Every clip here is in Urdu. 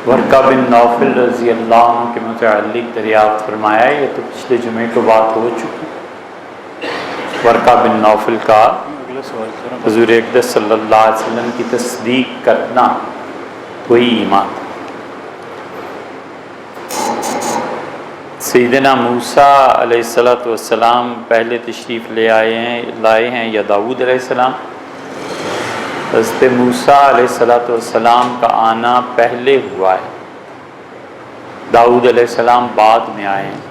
ورقہ بن نوفل رضی اللہ عنہ کے متعلق دریافت فرمایا ہے، یہ تو پچھلے جمعے کو بات ہو چکی۔ ورقہ بن نوفل کا حضور اقدس صلی اللہ علیہ وسلم کی تصدیق کرنا وہی ایمان۔ سیدنا موسیٰ علیہ السلام پہلے تشریف لائے ہیں یا داؤد علیہ السلام؟ حضرت موسیٰ علیہ السلام کا آنا پہلے ہوا ہے، داؤد علیہ السلام بعد میں آئے ہیں،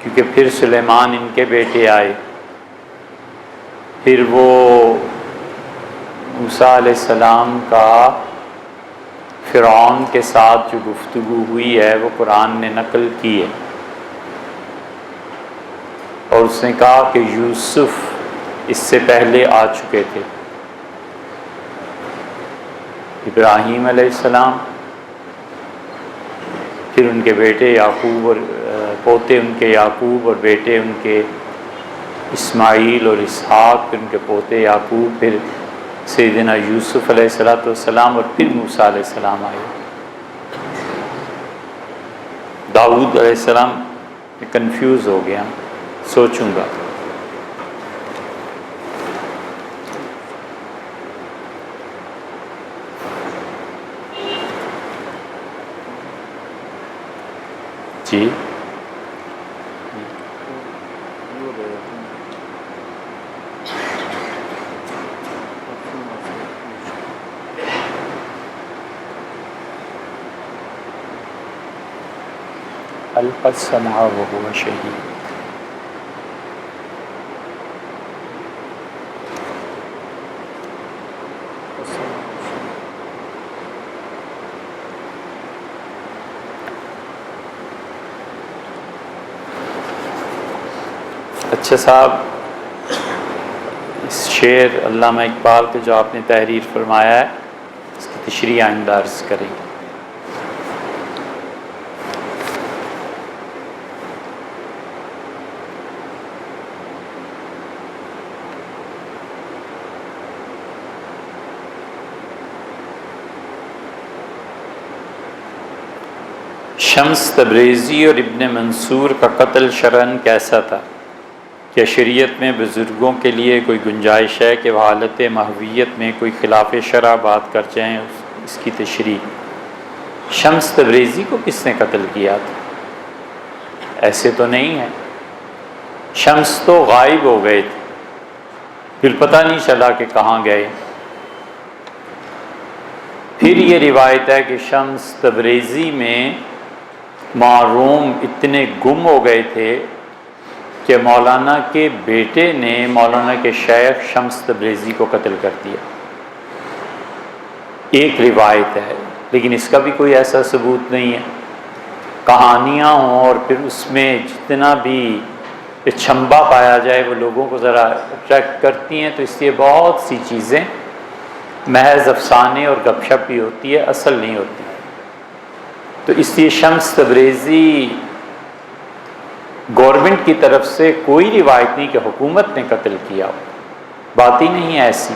کیونکہ پھر سلیمان ان کے بیٹے آئے، پھر وہ موسیٰ علیہ السلام کا فرعون کے ساتھ جو گفتگو ہوئی ہے وہ قرآن نے نقل کی ہے، اور اس نے کہا کہ یوسف اس سے پہلے آ چکے تھے۔ ابراہیم علیہ السلام، پھر ان کے بیٹے یعقوب اور پوتے ان کے یعقوب اور بیٹے ان کے اسماعیل اور اسحاق، پھر ان کے پوتے یعقوب، پھر سیدنا یوسف علیہ السلام، اور پھر موسیٰ علیہ السلام آئے۔ داؤد علیہ السلام کنفیوز ہو گیا، سوچوں گا۔ جی القد سمع وهو شهید۔ اچھا صاحب، اس شعر علامہ اقبال کے جو آپ نے تحریر فرمایا ہے اس کی تشریح آئندہ عرض کریں گے۔ شمس تبریزی اور ابن منصور کا قتل شرعاً کیسا تھا؟ کیا شریعت میں بزرگوں کے لیے کوئی گنجائش ہے کہ وہ حالت محویت میں کوئی خلاف شرع بات کر جائیں؟ اس کی تشریح۔ شمس تبریزی کو کس نے قتل کیا تھا؟ ایسے تو نہیں ہے، شمس تو غائب ہو گئے تھے، پھر پتہ نہیں چلا کہ کہاں گئے۔ پھر یہ روایت ہے کہ شمس تبریزی میں معروم اتنے گم ہو گئے تھے کہ مولانا کے بیٹے نے مولانا کے شیخ شمس تبریزی کو قتل کر دیا۔ ایک روایت ہے، لیکن اس کا بھی کوئی ایسا ثبوت نہیں ہے۔ کہانیاں ہوں اور پھر اس میں جتنا بھی چھمبا پایا جائے وہ لوگوں کو ذرا اٹریکٹ کرتی ہیں، تو اس لیے بہت سی چیزیں محض افسانے اور گپ شپ بھی ہوتی ہے، اصل نہیں ہوتی۔ تو اس لیے شمس تبریزی گورنمنٹ کی طرف سے کوئی روایت نہیں کہ حکومت نے قتل کیا ہو، بات ہی نہیں ہے ایسی۔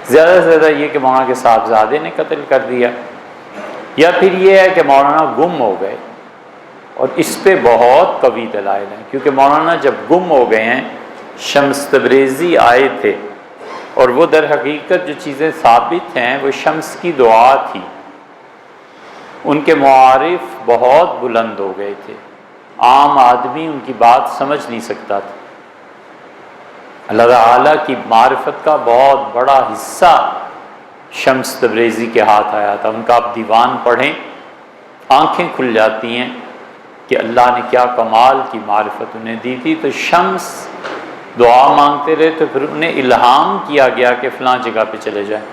زیادہ سے زیادہ یہ کہ مولانا کے صاحبزادے نے قتل کر دیا، یا پھر یہ ہے کہ مولانا گم ہو گئے، اور اس پہ بہت قوی دلائل ہیں، کیونکہ مولانا جب گم ہو گئے ہیں، شمس تبریزی آئے تھے، اور وہ در حقیقت جو چیزیں ثابت ہیں وہ شمس کی دعا تھی۔ ان کے معارف بہت بلند ہو گئے تھے، عام آدمی ان کی بات سمجھ نہیں سکتا تھا۔ اللہ تعالیٰ کی معرفت کا بہت بڑا حصہ شمس تبریزی کے ہاتھ آیا تھا۔ ان کا آپ دیوان پڑھیں، آنکھیں کھل جاتی ہیں کہ اللہ نے کیا کمال کی معرفت انہیں دی تھی۔ تو شمس دعا مانگتے رہے تو پھر انہیں الہام کیا گیا کہ فلاں جگہ پہ چلے جائیں،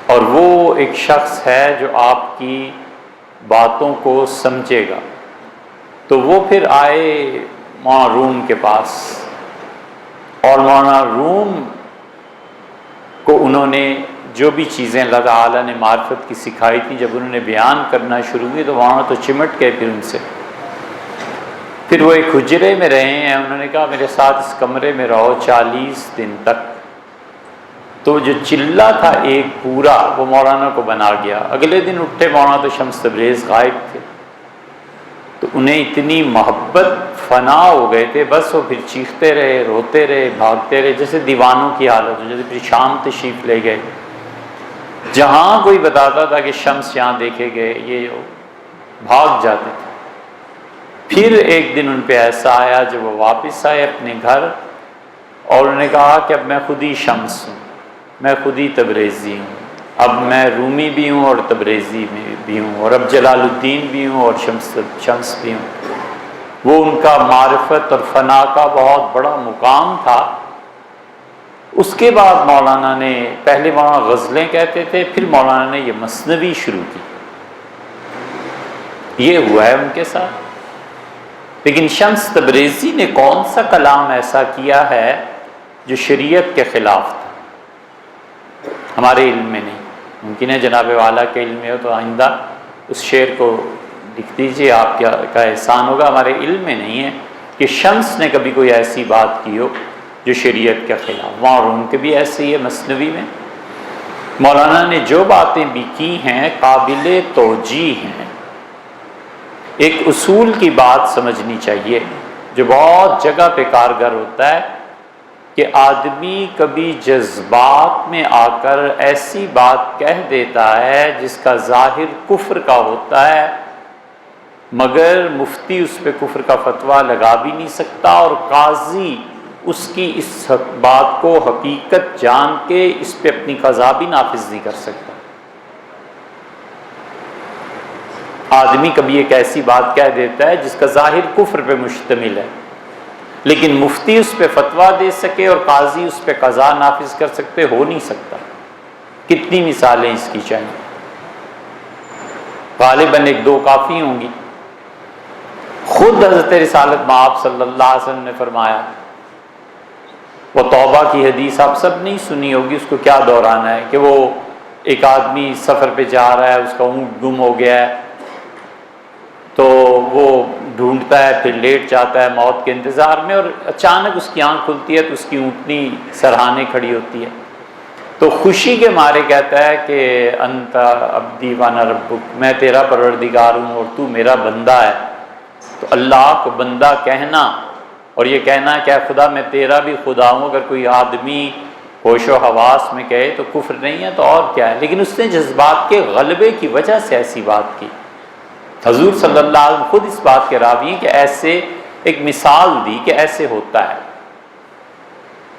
اور وہ ایک شخص ہے جو آپ کی باتوں کو سمجھے گا۔ تو وہ پھر آئے مولانا روم کے پاس، اور مولانا روم کو انہوں نے جو بھی چیزیں اللہ تعالیٰ نے معرفت کی سکھائی تھی جب انہوں نے بیان کرنا شروع کی تو مولانا تو چمٹ گئے پھر ان سے۔ پھر وہ ایک حجرے میں رہے ہیں، انہوں نے کہا میرے ساتھ اس کمرے میں رہو 40 دن تک۔ تو جو چلہ تھا ایک پورا وہ مولانا کو بنا گیا. اگلے دن اٹھے مولانا تو شمس تبریز غائب تھے. تو انہیں اتنی محبت فنا ہو گئے تھے، بس وہ پھر چیختے رہے، روتے رہے، بھاگتے رہے، جیسے دیوانوں کی حالت ہو. جیسے پھر شام تشریف لے گئے، جہاں کوئی بتاتا تھا کہ شمس یہاں دیکھے گئے، یہ بھاگ جاتے تھے. پھر ایک دن ان پہ ایسا آیا جب وہ واپس آئے اپنے گھر، اور انہوں نے کہا کہ اب میں خود ہی شمس ہوں، میں خود ہی تبریزی ہوں، اب میں رومی بھی ہوں اور تبریزی بھی ہوں، اور اب جلال الدین بھی ہوں اور شمس بھی ہوں. وہ ان کا معرفت اور فنا کا بہت بڑا مقام تھا. اس کے بعد مولانا نے، پہلے مولانا غزلیں کہتے تھے، پھر مولانا نے یہ مثنوی شروع کی. یہ ہوا ہے ان کے ساتھ. لیکن شمس تبریزی نے کون سا کلام ایسا کیا ہے جو شریعت کے خلاف تھا؟ ہمارے علم میں نہیں. ممکن ہے جناب والا کے علم میں ہو تو آئندہ اس شعر کو لکھ دیجیے، آپ کا احسان ہوگا. ہمارے علم میں نہیں ہے کہ شمس نے کبھی کوئی ایسی بات کی ہو جو شریعت کے خلاف. وہاں اور ان کے بھی ایسے ہی ہے مثنوی میں. مولانا نے جو باتیں بھی کی ہیں قابل توجیہ ہیں. ایک اصول کی بات سمجھنی چاہیے جو بہت جگہ پہ کارگر ہوتا ہے، کہ آدمی کبھی جذبات میں آ کر ایسی بات کہہ دیتا ہے جس کا ظاہر کفر کا ہوتا ہے، مگر مفتی اس پہ کفر کا فتویٰ لگا بھی نہیں سکتا، اور قاضی اس کی اس بات کو حقیقت جان کے اس پہ اپنی قضا بھی نافذ نہیں کر سکتا. آدمی کبھی ایک ایسی بات کہہ دیتا ہے جس کا ظاہر کفر پہ مشتمل ہے، لیکن مفتی اس پہ فتویٰ دے سکے اور قاضی اس پہ قضا نافذ کر سکتے، ہو نہیں سکتا. کتنی مثالیں اس کی چاہیے، غالباً ایک دو کافی ہوں گی. خود حضرت رسالت مآب صلی اللہ علیہ وسلم نے فرمایا، وہ توبہ کی حدیث آپ سب نہیں سنی ہوگی، اس کو کیا دہرانا ہے، کہ وہ ایک آدمی سفر پہ جا رہا ہے، اس کا اونٹ گم ہو گیا ہے، تو وہ ڈھونڈتا ہے، پھر لیٹ جاتا ہے موت کے انتظار میں، اور اچانک اس کی آنکھ کھلتی ہے تو اس کی اونٹنی سرہانے کھڑی ہوتی ہے. تو خوشی کے مارے کہتا ہے کہ انت عبدی وانا ربک، میں تیرا پروردگار ہوں اور تو میرا بندہ ہے. تو اللہ کو بندہ کہنا اور یہ کہنا کہ اے خدا میں تیرا بھی خدا ہوں، اگر کوئی آدمی ہوش و حواس میں کہے تو کفر نہیں ہے تو اور کیا ہے. لیکن اس نے جذبات کے غلبے کی وجہ سے ایسی بات کی. حضور صلی اللہ علیہ وسلم خود اس بات کے راوی ہیں کہ ایسے ایک مثال دی کہ ایسے ہوتا ہے.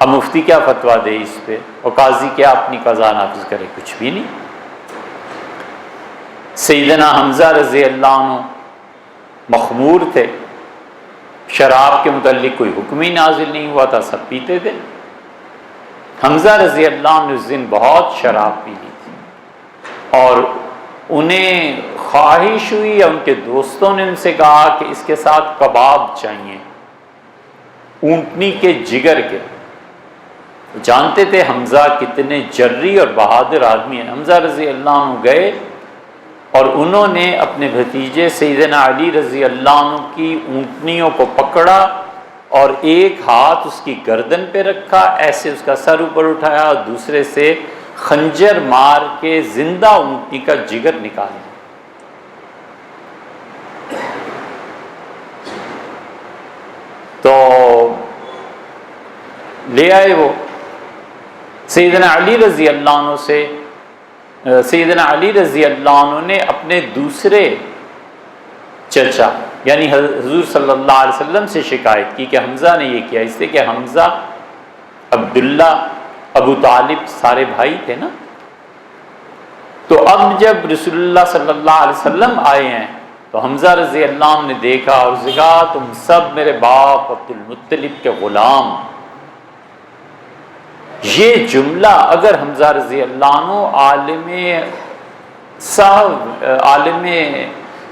اب مفتی کیا فتویٰ دے اس پہ، اور قاضی کیا اپنی قضا نافذ کرے؟ کچھ بھی نہیں. سیدنا حمزہ رضی اللہ عنہ مخمور تھے، شراب کے متعلق کوئی حکم ہی نازل نہیں ہوا تھا، سب پیتے تھے. حمزہ رضی اللہ عنہ اس دن بہت شراب پی لی تھی، اور انہیں خواہش ہوئی، یا ان کے دوستوں نے ان سے کہا کہ اس کے ساتھ کباب چاہیے اونٹنی کے جگر کے. جانتے تھے حمزہ کتنے جری اور بہادر آدمی ہیں. حمزہ رضی اللہ عنہ گئے اور انہوں نے اپنے بھتیجے سیدنا علی رضی اللہ عنہ کی اونٹنیوں کو پکڑا اور ایک ہاتھ اس کی گردن پہ رکھا، ایسے اس کا سر اوپر اٹھایا، اور دوسرے سے خنجر مار کے زندہ اونٹنی کا جگر نکالا. تو لے آئے وہ سیدنا علی رضی اللہ عنہ سے. سیدنا علی رضی اللہ عنہ نے اپنے دوسرے چچا یعنی حضور صلی اللہ علیہ وسلم سے شکایت کی کہ حمزہ نے یہ کیا، اس لیے کہ حمزہ، عبداللہ، ابو طالب سارے بھائی تھے نا. تو اب جب رسول اللہ صلی اللہ علیہ وسلم آئے ہیں تو حمزہ رضی اللہ عنہ نے دیکھا اور کہا تم سب میرے باپ عبد المطلب کے غلام. یہ جملہ اگر حمزہ رضی اللہ عنہ عالم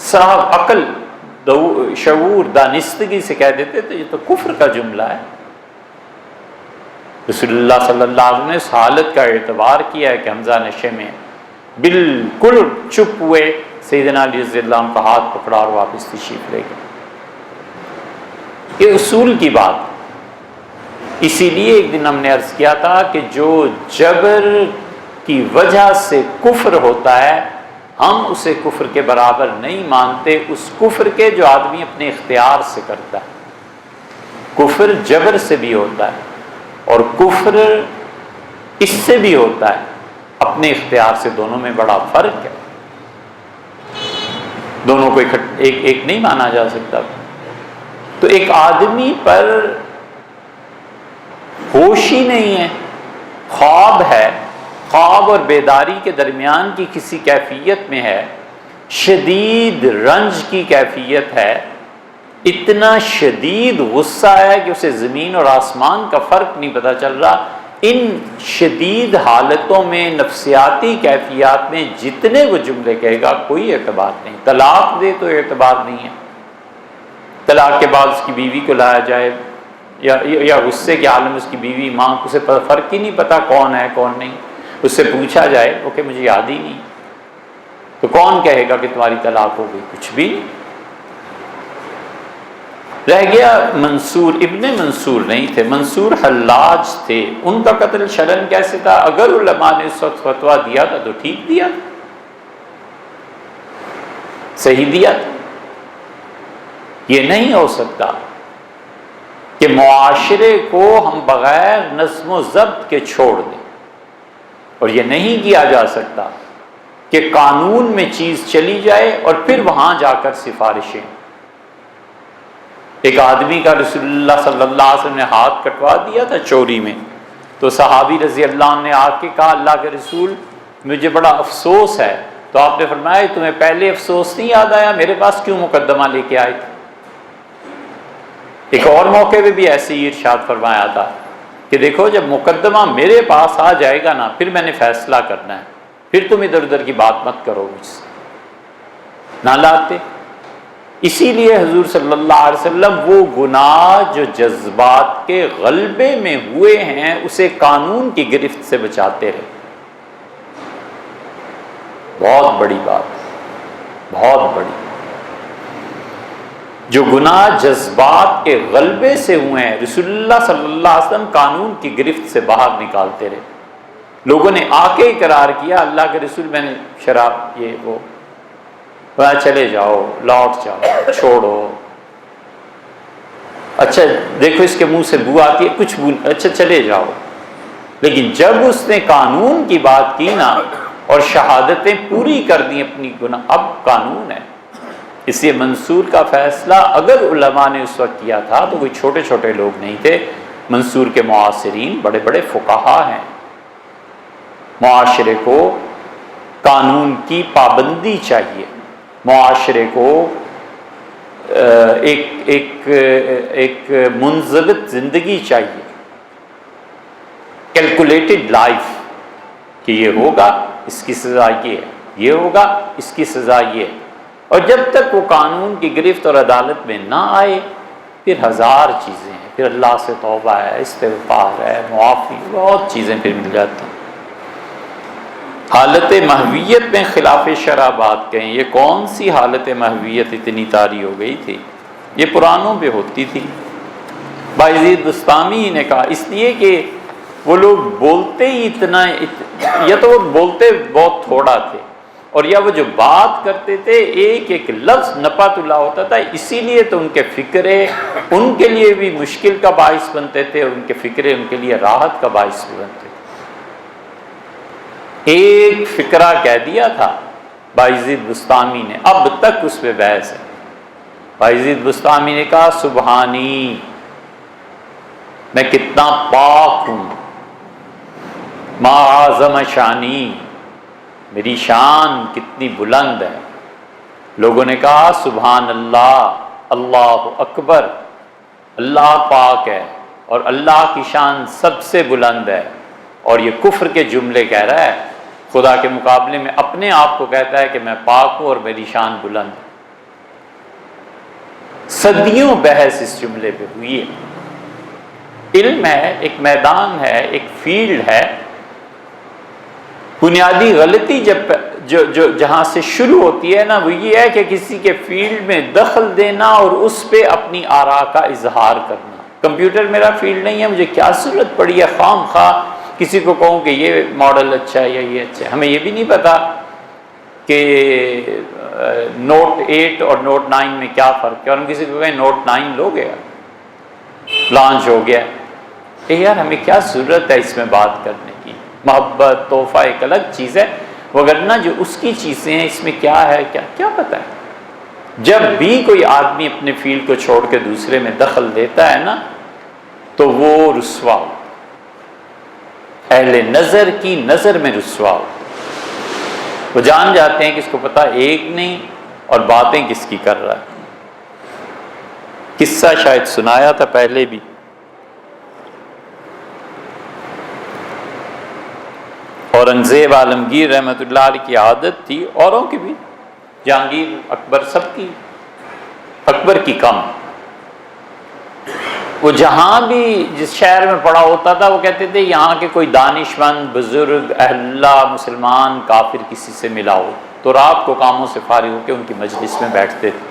صاحب عقل، شعور، دانستگی سے کہہ دیتے تو یہ تو کفر کا جملہ ہے. رسول اللہ صلی اللہ علیہ وسلم نے اس حالت کا اعتبار کیا ہے کہ حمزہ نشے میں بالکل چپ ہوئے، سیدنا علی رضی اللہ عنہ کا ہاتھ پکڑا اور واپس تشریف لے گئے. یہ اصول کی بات. اسی لیے ایک دن ہم نے عرض کیا تھا کہ جو جبر کی وجہ سے کفر ہوتا ہے ہم اسے کفر کے برابر نہیں مانتے اس کفر کے جو آدمی اپنے اختیار سے کرتا ہے۔ کفر جبر سے بھی ہوتا ہے اور کفر اس سے بھی ہوتا ہے، اپنے اختیار سے، دونوں میں بڑا فرق ہے، دونوں کو ایک نہیں مانا جا سکتا۔ تو ایک آدمی پر ہوش ہی نہیں ہے، خواب ہے، خواب اور بیداری کے درمیان کی کسی کیفیت میں ہے، شدید رنج کی کیفیت ہے، اتنا شدید غصہ ہے کہ اسے زمین اور آسمان کا فرق نہیں پتہ چل رہا۔ ان شدید حالتوں میں، نفسیاتی کیفیات میں جتنے وہ جملے کہے گا کوئی اعتبار نہیں۔ طلاق دے تو اعتبار نہیں ہے، طلاق کے بعد اس کی بیوی کو لایا جائے یا غصے کے عالم اس کی بیوی ماں کو اسے فرق ہی نہیں پتا کون ہے کون نہیں، اس سے پوچھا جائے وہ کہ مجھے یاد ہی نہیں، تو کون کہے گا کہ تمہاری طلاق ہو گئی؟ کچھ بھی نہیں۔ رہ گیا منصور، ابن منصور نہیں تھے، منصور حلاج تھے، ان کا قتل شرعاً کیسے تھا؟ اگر علماء نے اس وقت فتویٰ دیا تھا تو ٹھیک دیا تھا، صحیح دیا تھا۔ یہ نہیں ہو سکتا کہ معاشرے کو ہم بغیر نظم و ضبط کے چھوڑ دیں، اور یہ نہیں کیا جا سکتا کہ قانون میں چیز چلی جائے اور پھر وہاں جا کر سفارشیں۔ ایک آدمی کا رسول اللہ صلی اللہ علیہ وسلم نے ہاتھ کٹوا دیا تھا چوری میں، تو صحابی رضی اللہ عنہ نے آ کے کہا اللہ کے رسول مجھے بڑا افسوس ہے، تو آپ نے فرمایا تمہیں پہلے افسوس نہیں یاد آیا، میرے پاس کیوں مقدمہ لے کے آئے تھے؟ ایک اور موقع پہ بھی ایسے ہی ارشاد فرمایا تھا کہ دیکھو جب مقدمہ میرے پاس آ جائے گا نا پھر میں نے فیصلہ کرنا ہے، پھر تم ادھر ادھر کی بات مت کرو مجھ سے، نہ لاتے۔ اسی لیے حضور صلی اللہ علیہ وسلم وہ گناہ جو جذبات کے غلبے میں ہوئے ہیں اسے قانون کی گرفت سے بچاتے رہے۔ بہت بڑی بات، بہت بڑی، جو گناہ جذبات کے غلبے سے ہوئے ہیں رسول اللہ صلی اللہ علیہ وسلم قانون کی گرفت سے باہر نکالتے رہے۔ لوگوں نے آ کے اقرار کیا اللہ کے رسول میں نے شراب یہ وہ، چلے جاؤ، لوٹ جاؤ، چھوڑو، اچھا دیکھو اس کے منہ سے بو آتی ہے، کچھ بو، اچھا چلے جاؤ۔ لیکن جب اس نے قانون کی بات کی نا اور شہادتیں پوری کر دیں اپنی گناہ، اب قانون ہے۔ اس لیے منصور کا فیصلہ اگر علماء نے اس وقت کیا تھا تو کوئی چھوٹے چھوٹے لوگ نہیں تھے، منصور کے معاصرین بڑے بڑے فقہا ہیں۔ معاشرے کو قانون کی پابندی چاہیے، معاشرے کو ایک منضبط زندگی چاہیے، کیلکولیٹڈ لائف، کہ یہ ہوگا اس کی سزا یہ ہے، یہ ہوگا اس کی سزا یہ ہے۔ اور جب تک وہ قانون کی گرفت اور عدالت میں نہ آئے پھر ہزار چیزیں ہیں، پھر اللہ سے توبہ ہے، استغفار ہے، معافی، بہت چیزیں پھر مل جاتی ہیں۔ حالت محویت میں خلاف شرع بات کہیں، یہ کون سی حالت محویت اتنی طاری ہو گئی تھی؟ یہ پرانوں پہ ہوتی تھی۔ بایزید بسطامی نے کہا اس لیے کہ وہ لوگ بولتے ہی اتنا، یا تو وہ بولتے بہت تھوڑا تھے، اور یا وہ جو بات کرتے تھے ایک ایک لفظ نپا تلا ہوتا تھا، اسی لیے تو ان کے فکرے ان کے لیے بھی مشکل کا باعث بنتے تھے اور ان کے فکرے ان کے لیے راحت کا باعث بھی بنتے تھے۔ ایک فکرہ کہہ دیا تھا بایزید بسطامی نے، اب تک اس پہ بحث ہے۔ بایزید بسطامی نے کہا سبحانی، میں کتنا پاک ہوں، ما اعظم شانی، میری شان کتنی بلند ہے۔ لوگوں نے کہا سبحان اللہ، اللہ اکبر، اللہ پاک ہے اور اللہ کی شان سب سے بلند ہے، اور یہ کفر کے جملے کہہ رہا ہے، خدا کے مقابلے میں اپنے آپ کو کہتا ہے کہ میں پاک ہوں اور میری شان بلند ہے۔ صدیوں بحث اس جملے پہ ہوئی ہے۔ علم ہے، ایک میدان ہے، ایک فیلڈ ہے۔ بنیادی غلطی جہاں سے شروع ہوتی ہے نا وہ یہ ہے کہ کسی کے فیلڈ میں دخل دینا اور اس پہ اپنی آراء کا اظہار کرنا۔ کمپیوٹر میرا فیلڈ نہیں ہے، مجھے کیا ضرورت پڑی ہے خام خواہ کسی کو کہوں کہ یہ ماڈل اچھا ہے یا یہ اچھا ہے۔ ہمیں یہ بھی نہیں پتا کہ نوٹ 8 اور نوٹ 9 میں کیا فرق ہے، اور ہم کسی کو کہیں نوٹ 9 لو گیا لانچ ہو گیا، یار ہمیں کیا ضرورت ہے اس میں بات کرنے کی؟ محبت تحفہ ایک الگ چیز ہے، وگرنہ جو اس کی چیزیں ہیں اس میں کیا ہے کیا پتہ ہے۔ جب بھی کوئی آدمی اپنے فیلڈ کو چھوڑ کے دوسرے میں دخل دیتا ہے نا تو وہ رسوا ہو، اہل نظر کی نظر میں رسوا ہو۔ وہ جان جاتے ہیں کہ اس کو پتہ ایک نہیں اور باتیں کس کی کر رہا ہے۔ قصہ شاید سنایا تھا پہلے بھی، اورنگزیب عالمگیر رحمۃ اللہ علیہ کی عادت تھی، اوروں کی بھی، جہانگیر اکبر سب کی، اکبر کی کم، وہ جہاں بھی جس شہر میں پڑا ہوتا تھا وہ کہتے تھے یہاں کے کوئی دانش مند بزرگ اہل اللہ مسلمان کافر کسی سے ملا ہو، تو رات کو کاموں سے فارغ ہو کے ان کی مجلس میں بیٹھتے تھے۔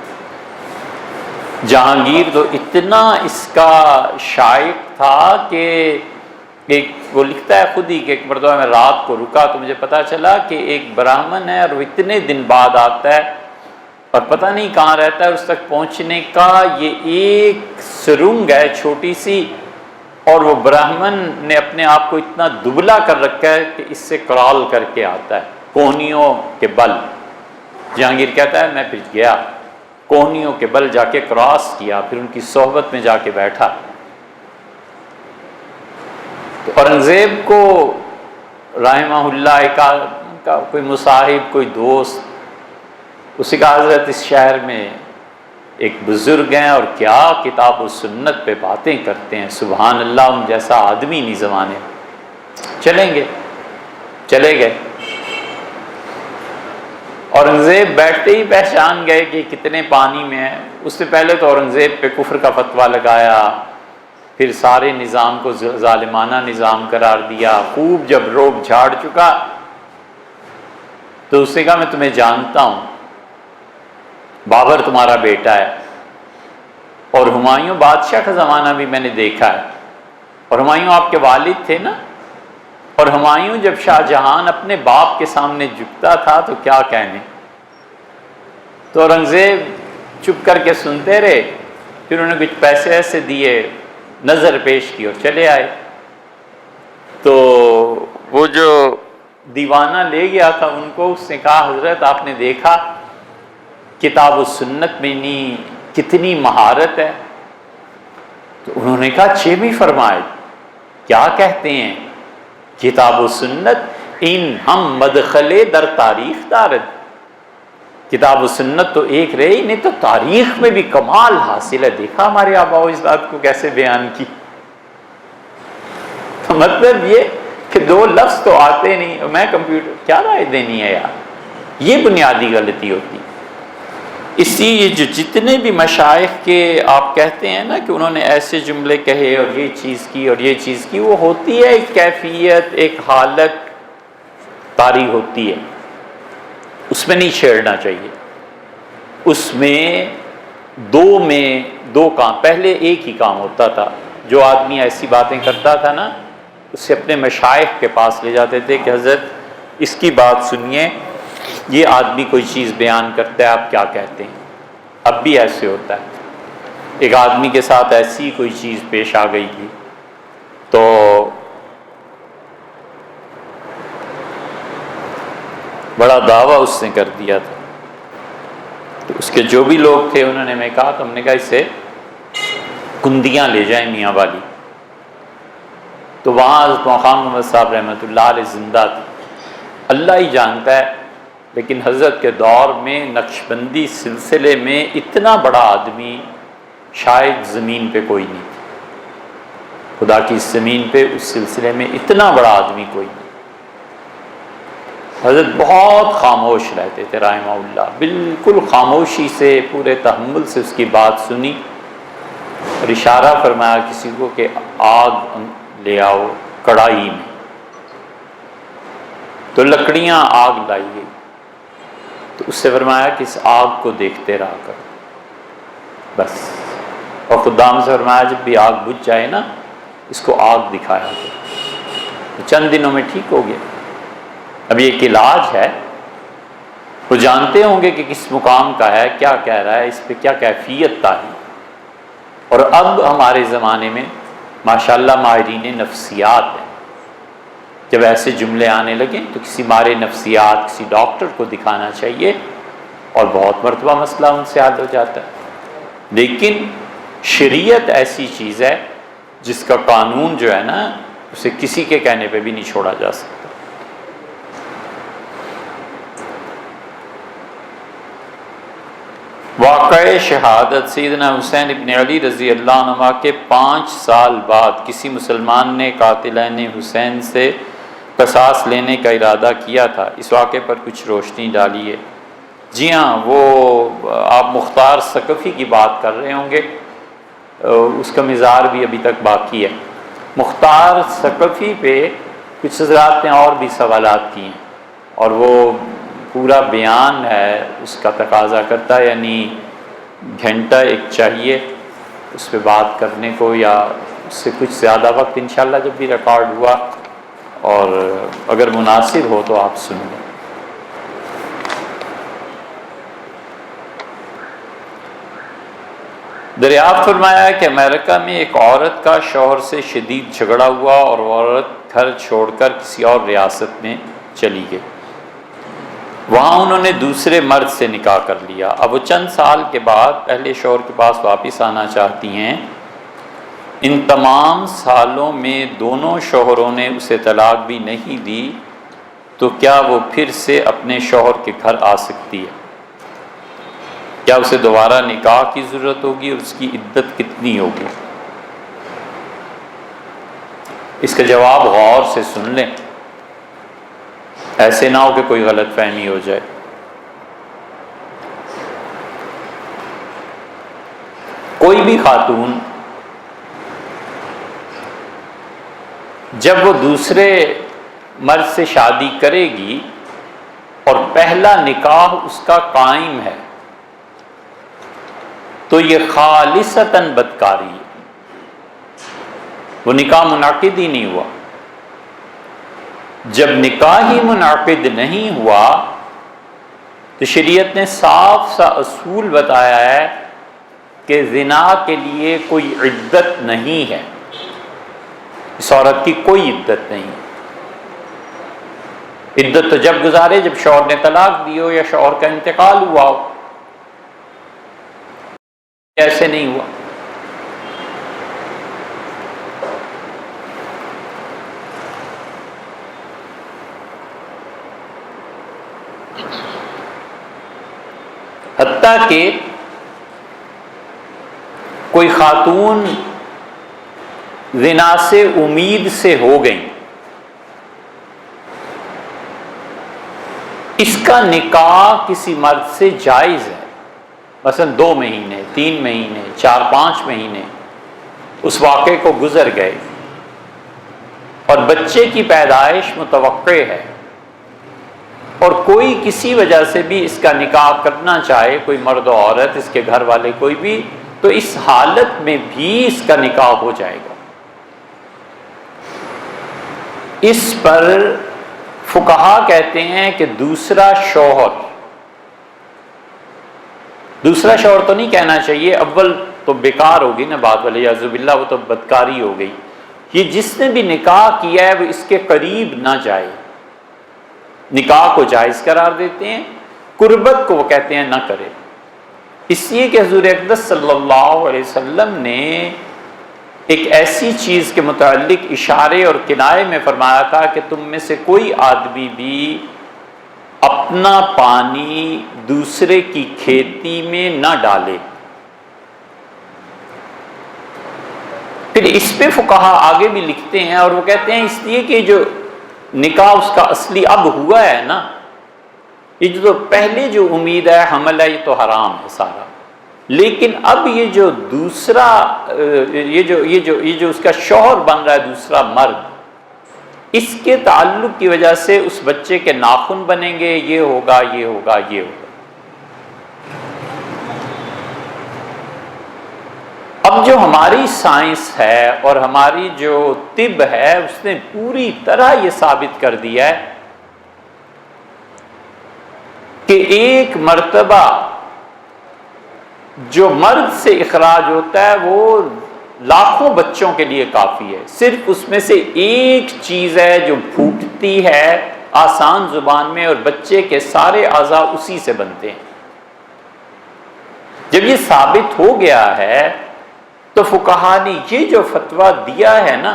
جہانگیر تو اتنا اس کا شائق تھا کہ ایک وہ لکھتا ہے خود ہی کہ ایک مرتبہ میں رات کو رکا تو مجھے پتا چلا کہ ایک براہمن ہے اور وہ اتنے دن بعد آتا ہے اور پتہ نہیں کہاں رہتا ہے، اس تک پہنچنے کا یہ ایک سرنگ ہے چھوٹی سی، اور وہ براہمن نے اپنے آپ کو اتنا دبلا کر رکھا ہے کہ اس سے کرال کر کے آتا ہے کوہنیوں کے بل۔ جہانگیر کہتا ہے میں پھر گیا کوہنیوں کے بل جا کے کراس کیا، پھر ان کی صحبت میں جا کے بیٹھا۔ تو اورنگزیب کو رحمہ اللہ کا کوئی مصاحب کوئی دوست اسی کا حضرت اس شہر میں ایک بزرگ ہیں اور کیا کتاب و سنت پہ باتیں کرتے ہیں، سبحان اللہ، ان جیسا آدمی نہیں زمانے میں، چلے گئے۔ اورنگزیب بیٹھتے ہی پہچان گئے کہ کتنے پانی میں ہے۔ اس سے پہلے تو اورنگزیب پہ کفر کا فتویٰ لگایا، پھر سارے نظام کو ظالمانہ نظام قرار دیا، خوب جب روب جھاڑ چکا تو اس نے کہا میں تمہیں جانتا ہوں، بابر تمہارا بیٹا ہے، اور ہمایوں بادشاہ کا زمانہ بھی میں نے دیکھا ہے، اور ہمایوں آپ کے والد تھے نا، اور ہمایوں جب شاہ جہان اپنے باپ کے سامنے جھکتا تھا تو کیا کہنے۔ تو اورنگزیب چپ کر کے سنتے رہے، پھر انہوں نے کچھ پیسے ایسے دیے، نظر پیش کی اور چلے آئے۔ تو وہ جو دیوانہ لے گیا تھا ان کو، اس نے کہا حضرت آپ نے دیکھا کتاب و سنت میں کتنی مہارت ہے؟ تو انہوں نے کہا چھ فرمائے، کیا کہتے ہیں؟ کتاب و سنت ان ہم مدخلے در تاریخ دارد، کتاب و سنت تو ایک رہی نہیں تو تاریخ میں بھی کمال حاصل ہے، دیکھا ہمارے آباء و اجداد کو کیسے بیان کی۔ تو مطلب یہ کہ دو لفظ تو آتے نہیں، میں کمپیوٹر کیا رائے دینی ہے یار، یہ بنیادی غلطی ہوتی۔ اسی یہ جو جتنے بھی مشائخ کے آپ کہتے ہیں نا کہ انہوں نے ایسے جملے کہے اور یہ چیز کی اور یہ چیز کی، وہ ہوتی ہے ایک کیفیت، ایک حالت طاری ہوتی ہے، اس میں نہیں چھیڑنا چاہیے۔ اس میں دو کام، پہلے ایک ہی کام ہوتا تھا، جو آدمی ایسی باتیں کرتا تھا نا اسے اپنے مشائخ کے پاس لے جاتے تھے کہ حضرت اس کی بات سنیے، یہ آدمی کوئی چیز بیان کرتا ہے آپ کیا کہتے ہیں۔ اب بھی ایسے ہوتا ہے، ایک آدمی کے ساتھ ایسی کوئی چیز پیش آ گئی تھی تو بڑا دعویٰ اس نے کر دیا تھا، تو اس کے جو بھی لوگ تھے انہوں نے میں کہا تو ہم نے کہا اسے کندیاں لے جائیں میاں والی۔ تو وہاں حضرت خان محمد صاحب رحمۃ اللہ علیہ زندہ تھے، اللہ ہی جانتا ہے، لیکن حضرت کے دور میں نقشبندی سلسلے میں اتنا بڑا آدمی شاید زمین پہ کوئی نہیں تھا، خدا کی زمین پہ اس سلسلے میں اتنا بڑا آدمی کوئی نہیں۔ حضرت بہت خاموش رہتے تھے رحمہ اللہ، بالکل خاموشی سے پورے تحمل سے اس کی بات سنی اور اشارہ فرمایا کسی کو کہ آگ لے آؤ کڑاہی میں، تو لکڑیاں آگ لائی گئی، تو اس سے فرمایا کہ اس آگ کو دیکھتے رہا کر، بس اور خدام سے فرمایا جب بھی آگ بجھ جائے نا اس کو آگ دکھایا تو چند دنوں میں ٹھیک ہو گیا۔ اب یہ ایک علاج ہے، وہ جانتے ہوں گے کہ کس مقام کا ہے، کیا کہہ رہا ہے، اس پہ کیا کیفیت تاری۔ اور اب ہمارے زمانے میں ماشاءاللہ ماہرین نفسیات ہیں، جب ایسے جملے آنے لگیں تو کسی ماہر نفسیات، کسی ڈاکٹر کو دکھانا چاہیے اور بہت مرتبہ مسئلہ ان سے حل ہو جاتا ہے۔ لیکن شریعت ایسی چیز ہے جس کا قانون جو ہے نا اسے کسی کے کہنے پہ بھی نہیں چھوڑا جا سکتا۔ واقعہ شہادت سیدنا حسین ابن علی رضی اللہ عنہ کے 5 سال بعد کسی مسلمان نے قاتلین حسین سے قصاص لینے کا ارادہ کیا تھا۔ اس واقعے پر کچھ روشنی ڈالیے۔ جی ہاں، وہ آپ مختار ثقفی کی بات کر رہے ہوں گے، اس کا مزار بھی ابھی تک باقی ہے۔ مختار ثقفی پہ کچھ حضرات نے اور بھی سوالات کیے ہیں اور وہ پورا بیان ہے، اس کا تقاضا کرتا ہے، یعنی گھنٹہ ایک چاہیے اس پہ بات کرنے کو، یا اس سے کچھ زیادہ وقت انشاءاللہ جب بھی ریکارڈ ہوا اور اگر مناسب ہو تو آپ سن لیں۔ دریافت فرمایا کہ امریکہ میں ایک عورت کا شوہر سے شدید جھگڑا ہوا اور وہ عورت گھر چھوڑ کر کسی اور ریاست میں چلی گئی۔ وہاں انہوں نے دوسرے مرد سے نکاح کر لیا۔ اب وہ چند سال کے بعد پہلے شوہر کے پاس واپس آنا چاہتی ہیں۔ ان تمام سالوں میں دونوں شوہروں نے اسے طلاق بھی نہیں دی، تو کیا وہ پھر سے اپنے شوہر کے گھر آ سکتی ہے؟ کیا اسے دوبارہ نکاح کی ضرورت ہوگی اور اس کی عدت کتنی ہوگی؟ اس کا جواب غور سے سن لیں، ایسے نہ ہو کہ کوئی غلط فہمی ہو جائے۔ کوئی بھی خاتون جب وہ دوسرے مرد سے شادی کرے گی اور پہلا نکاح اس کا قائم ہے تو یہ خالصتاً بدکاری ہے، وہ نکاح منعقد ہی نہیں ہوا۔ جب نکاح ہی منعقد نہیں ہوا تو شریعت نے صاف سا اصول بتایا ہے کہ زنا کے لیے کوئی عدت نہیں ہے، اس عورت کی کوئی عدت نہیں۔ عدت تو جب گزارے جب شوہر نے طلاق دی ہو یا شوہر کا انتقال ہوا ہو، ایسے نہیں ہوا۔ حتیٰ کہ کوئی خاتون زنا سے امید سے ہو گئی، اس کا نکاح کسی مرد سے جائز ہے، مثلا 2 مہینے 3 مہینے 4-5 مہینے اس واقعے کو گزر گئے اور بچے کی پیدائش متوقع ہے اور کوئی کسی وجہ سے بھی اس کا نکاح کرنا چاہے، کوئی مرد و عورت، اس کے گھر والے کوئی بھی، تو اس حالت میں بھی اس کا نکاح ہو جائے گا۔ اس پر فقہا کہتے ہیں کہ دوسرا شوہر تو نہیں کہنا چاہیے، اول تو بیکار ہوگی نا بات والی، یعوذ باللہ وہ تو بدکاری ہو گئی۔ یہ جس نے بھی نکاح کیا ہے وہ اس کے قریب نہ جائے، نکاح کو جائز قرار دیتے ہیں، قربت کو وہ کہتے ہیں نہ کرے۔ اس لیے کہ حضور اقدس صلی اللہ علیہ وسلم نے ایک ایسی چیز کے متعلق اشارے اور کنایے میں فرمایا تھا کہ تم میں سے کوئی آدمی بھی اپنا پانی دوسرے کی کھیتی میں نہ ڈالے۔ پھر اس پہ فقہا آگے بھی لکھتے ہیں اور وہ کہتے ہیں اس لیے کہ جو نکاح اس کا اصلی اب ہوا ہے نا، یہ جو پہلے جو امید ہے حمل ہے یہ تو حرام ہے سارا، لیکن اب یہ جو دوسرا یہ جو اس کا شوہر بن رہا ہے دوسرا مرد، اس کے تعلق کی وجہ سے اس بچے کے ناخن بنیں گے، یہ ہوگا یہ ہوگا یہ ہوگا۔ اب جو ہماری سائنس ہے اور ہماری جو طب ہے اس نے پوری طرح یہ ثابت کر دیا ہے کہ ایک مرتبہ جو مرد سے اخراج ہوتا ہے وہ لاکھوں بچوں کے لیے کافی ہے. صرف اس میں سے ایک چیز ہے جو پھوٹتی ہے آسان زبان میں اور بچے کے سارے اعضاء اسی سے بنتے ہیں. جب یہ ثابت ہو گیا ہے تو فقہا نے یہ جو فتویٰ دیا ہے نا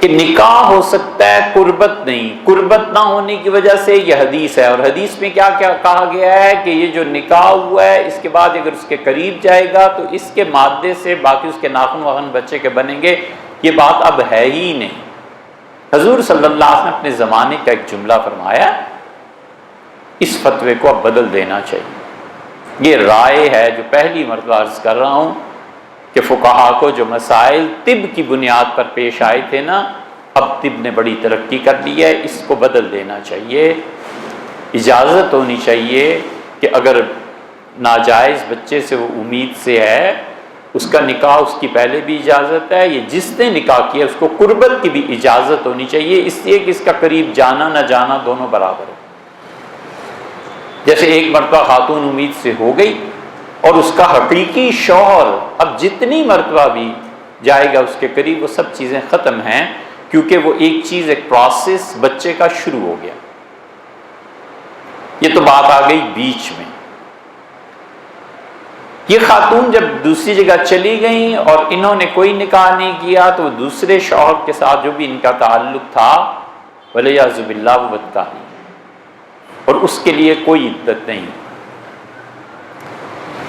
کہ نکاح ہو سکتا ہے قربت نہیں، قربت نہ ہونے کی وجہ سے یہ حدیث ہے. اور حدیث میں کیا کیا کہا گیا ہے کہ یہ جو نکاح ہوا ہے اس کے بعد اگر اس کے قریب جائے گا تو اس کے مادے سے باقی اس کے ناخن واخن بچے کے بنیں گے. یہ بات اب ہے ہی نہیں. حضور صلی اللہ علیہ وسلم نے اپنے زمانے کا ایک جملہ فرمایا، اس فتوے کو اب بدل دینا چاہیے. یہ رائے ہے جو پہلی مرتبہ عرض کر رہا ہوں کہ فقہا کو جو مسائل طب کی بنیاد پر پیش آئے تھے نا، اب طب نے بڑی ترقی کر لی ہے، اس کو بدل دینا چاہیے. اجازت ہونی چاہیے کہ اگر ناجائز بچے سے وہ امید سے ہے اس کا نکاح اس کی پہلے بھی اجازت ہے. یہ جس نے نکاح کیا اس کو قربت کی بھی اجازت ہونی چاہیے، اس لیے کہ اس کا قریب جانا نہ جانا دونوں برابر ہے. جیسے ایک مرتبہ خاتون امید سے ہو گئی اور اس کا حقیقی شوہر اب جتنی مرتبہ بھی جائے گا اس کے قریب وہ سب چیزیں ختم ہیں، کیونکہ وہ ایک چیز ایک پروسیس بچے کا شروع ہو گیا. یہ تو بات آ گئی بیچ میں. یہ خاتون جب دوسری جگہ چلی گئیں اور انہوں نے کوئی نکاح نہیں کیا تو دوسرے شوہر کے ساتھ جو بھی ان کا تعلق تھا ولیعذ باللہ وہ بدکاری اور اس کے لیے کوئی عدت نہیں.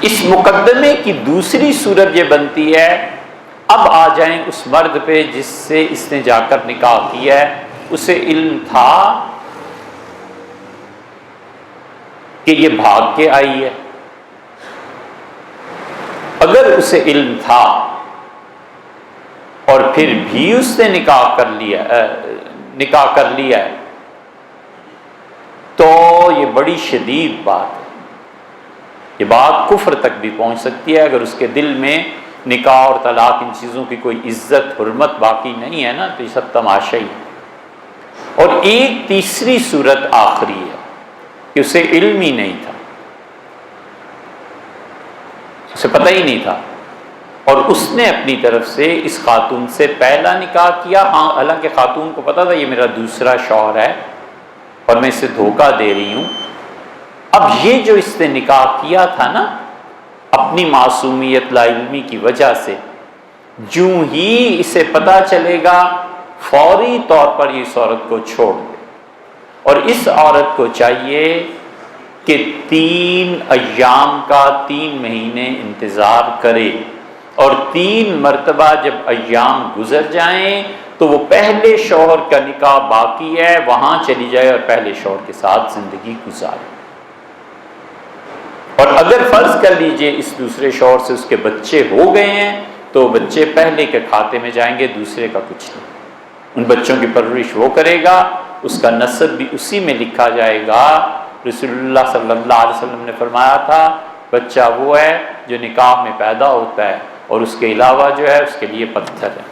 اس مقدمے کی دوسری صورت یہ بنتی ہے، اب آ جائیں اس مرد پہ جس سے اس نے جا کر نکاح کیا ہے. اسے علم تھا کہ یہ بھاگ کے آئی ہے. اگر اسے علم تھا اور پھر بھی اس نے نکاح کر لیا ہے تو یہ بڑی شدید بات ہے. یہ بات کفر تک بھی پہنچ سکتی ہے. اگر اس کے دل میں نکاح اور طلاق ان چیزوں کی کوئی عزت حرمت باقی نہیں ہے نا تو یہ سب تماشا ہی ہے. اور ایک تیسری صورت آخری ہے کہ اسے علم ہی نہیں تھا، اسے پتہ ہی نہیں تھا اور اس نے اپنی طرف سے اس خاتون سے پہلا نکاح کیا. ہاں حالانکہ خاتون کو پتہ تھا یہ میرا دوسرا شوہر ہے اور میں اسے دھوکہ دے رہی ہوں. اب یہ جو اس نے نکاح کیا تھا نا اپنی معصومیت لا علمی کی وجہ سے، جوں ہی اسے پتہ چلے گا فوری طور پر یہ اس عورت کو چھوڑ دے. اور اس عورت کو چاہیے کہ 3 ایام کا 3 مہینے انتظار کرے اور 3 مرتبہ جب ایام گزر جائیں تو وہ پہلے شوہر کا نکاح باقی ہے وہاں چلی جائے اور پہلے شوہر کے ساتھ زندگی گزارے. اور اگر فرض کر لیجئے اس دوسرے شوہر سے اس کے بچے ہو گئے ہیں تو بچے پہلے کے کھاتے میں جائیں گے، دوسرے کا کچھ نہیں. ان بچوں کی پرورش وہ کرے گا، اس کا نسب بھی اسی میں لکھا جائے گا. رسول اللہ صلی اللہ علیہ وسلم نے فرمایا تھا بچہ وہ ہے جو نکاح میں پیدا ہوتا ہے اور اس کے علاوہ جو ہے اس کے لیے پتھر ہے.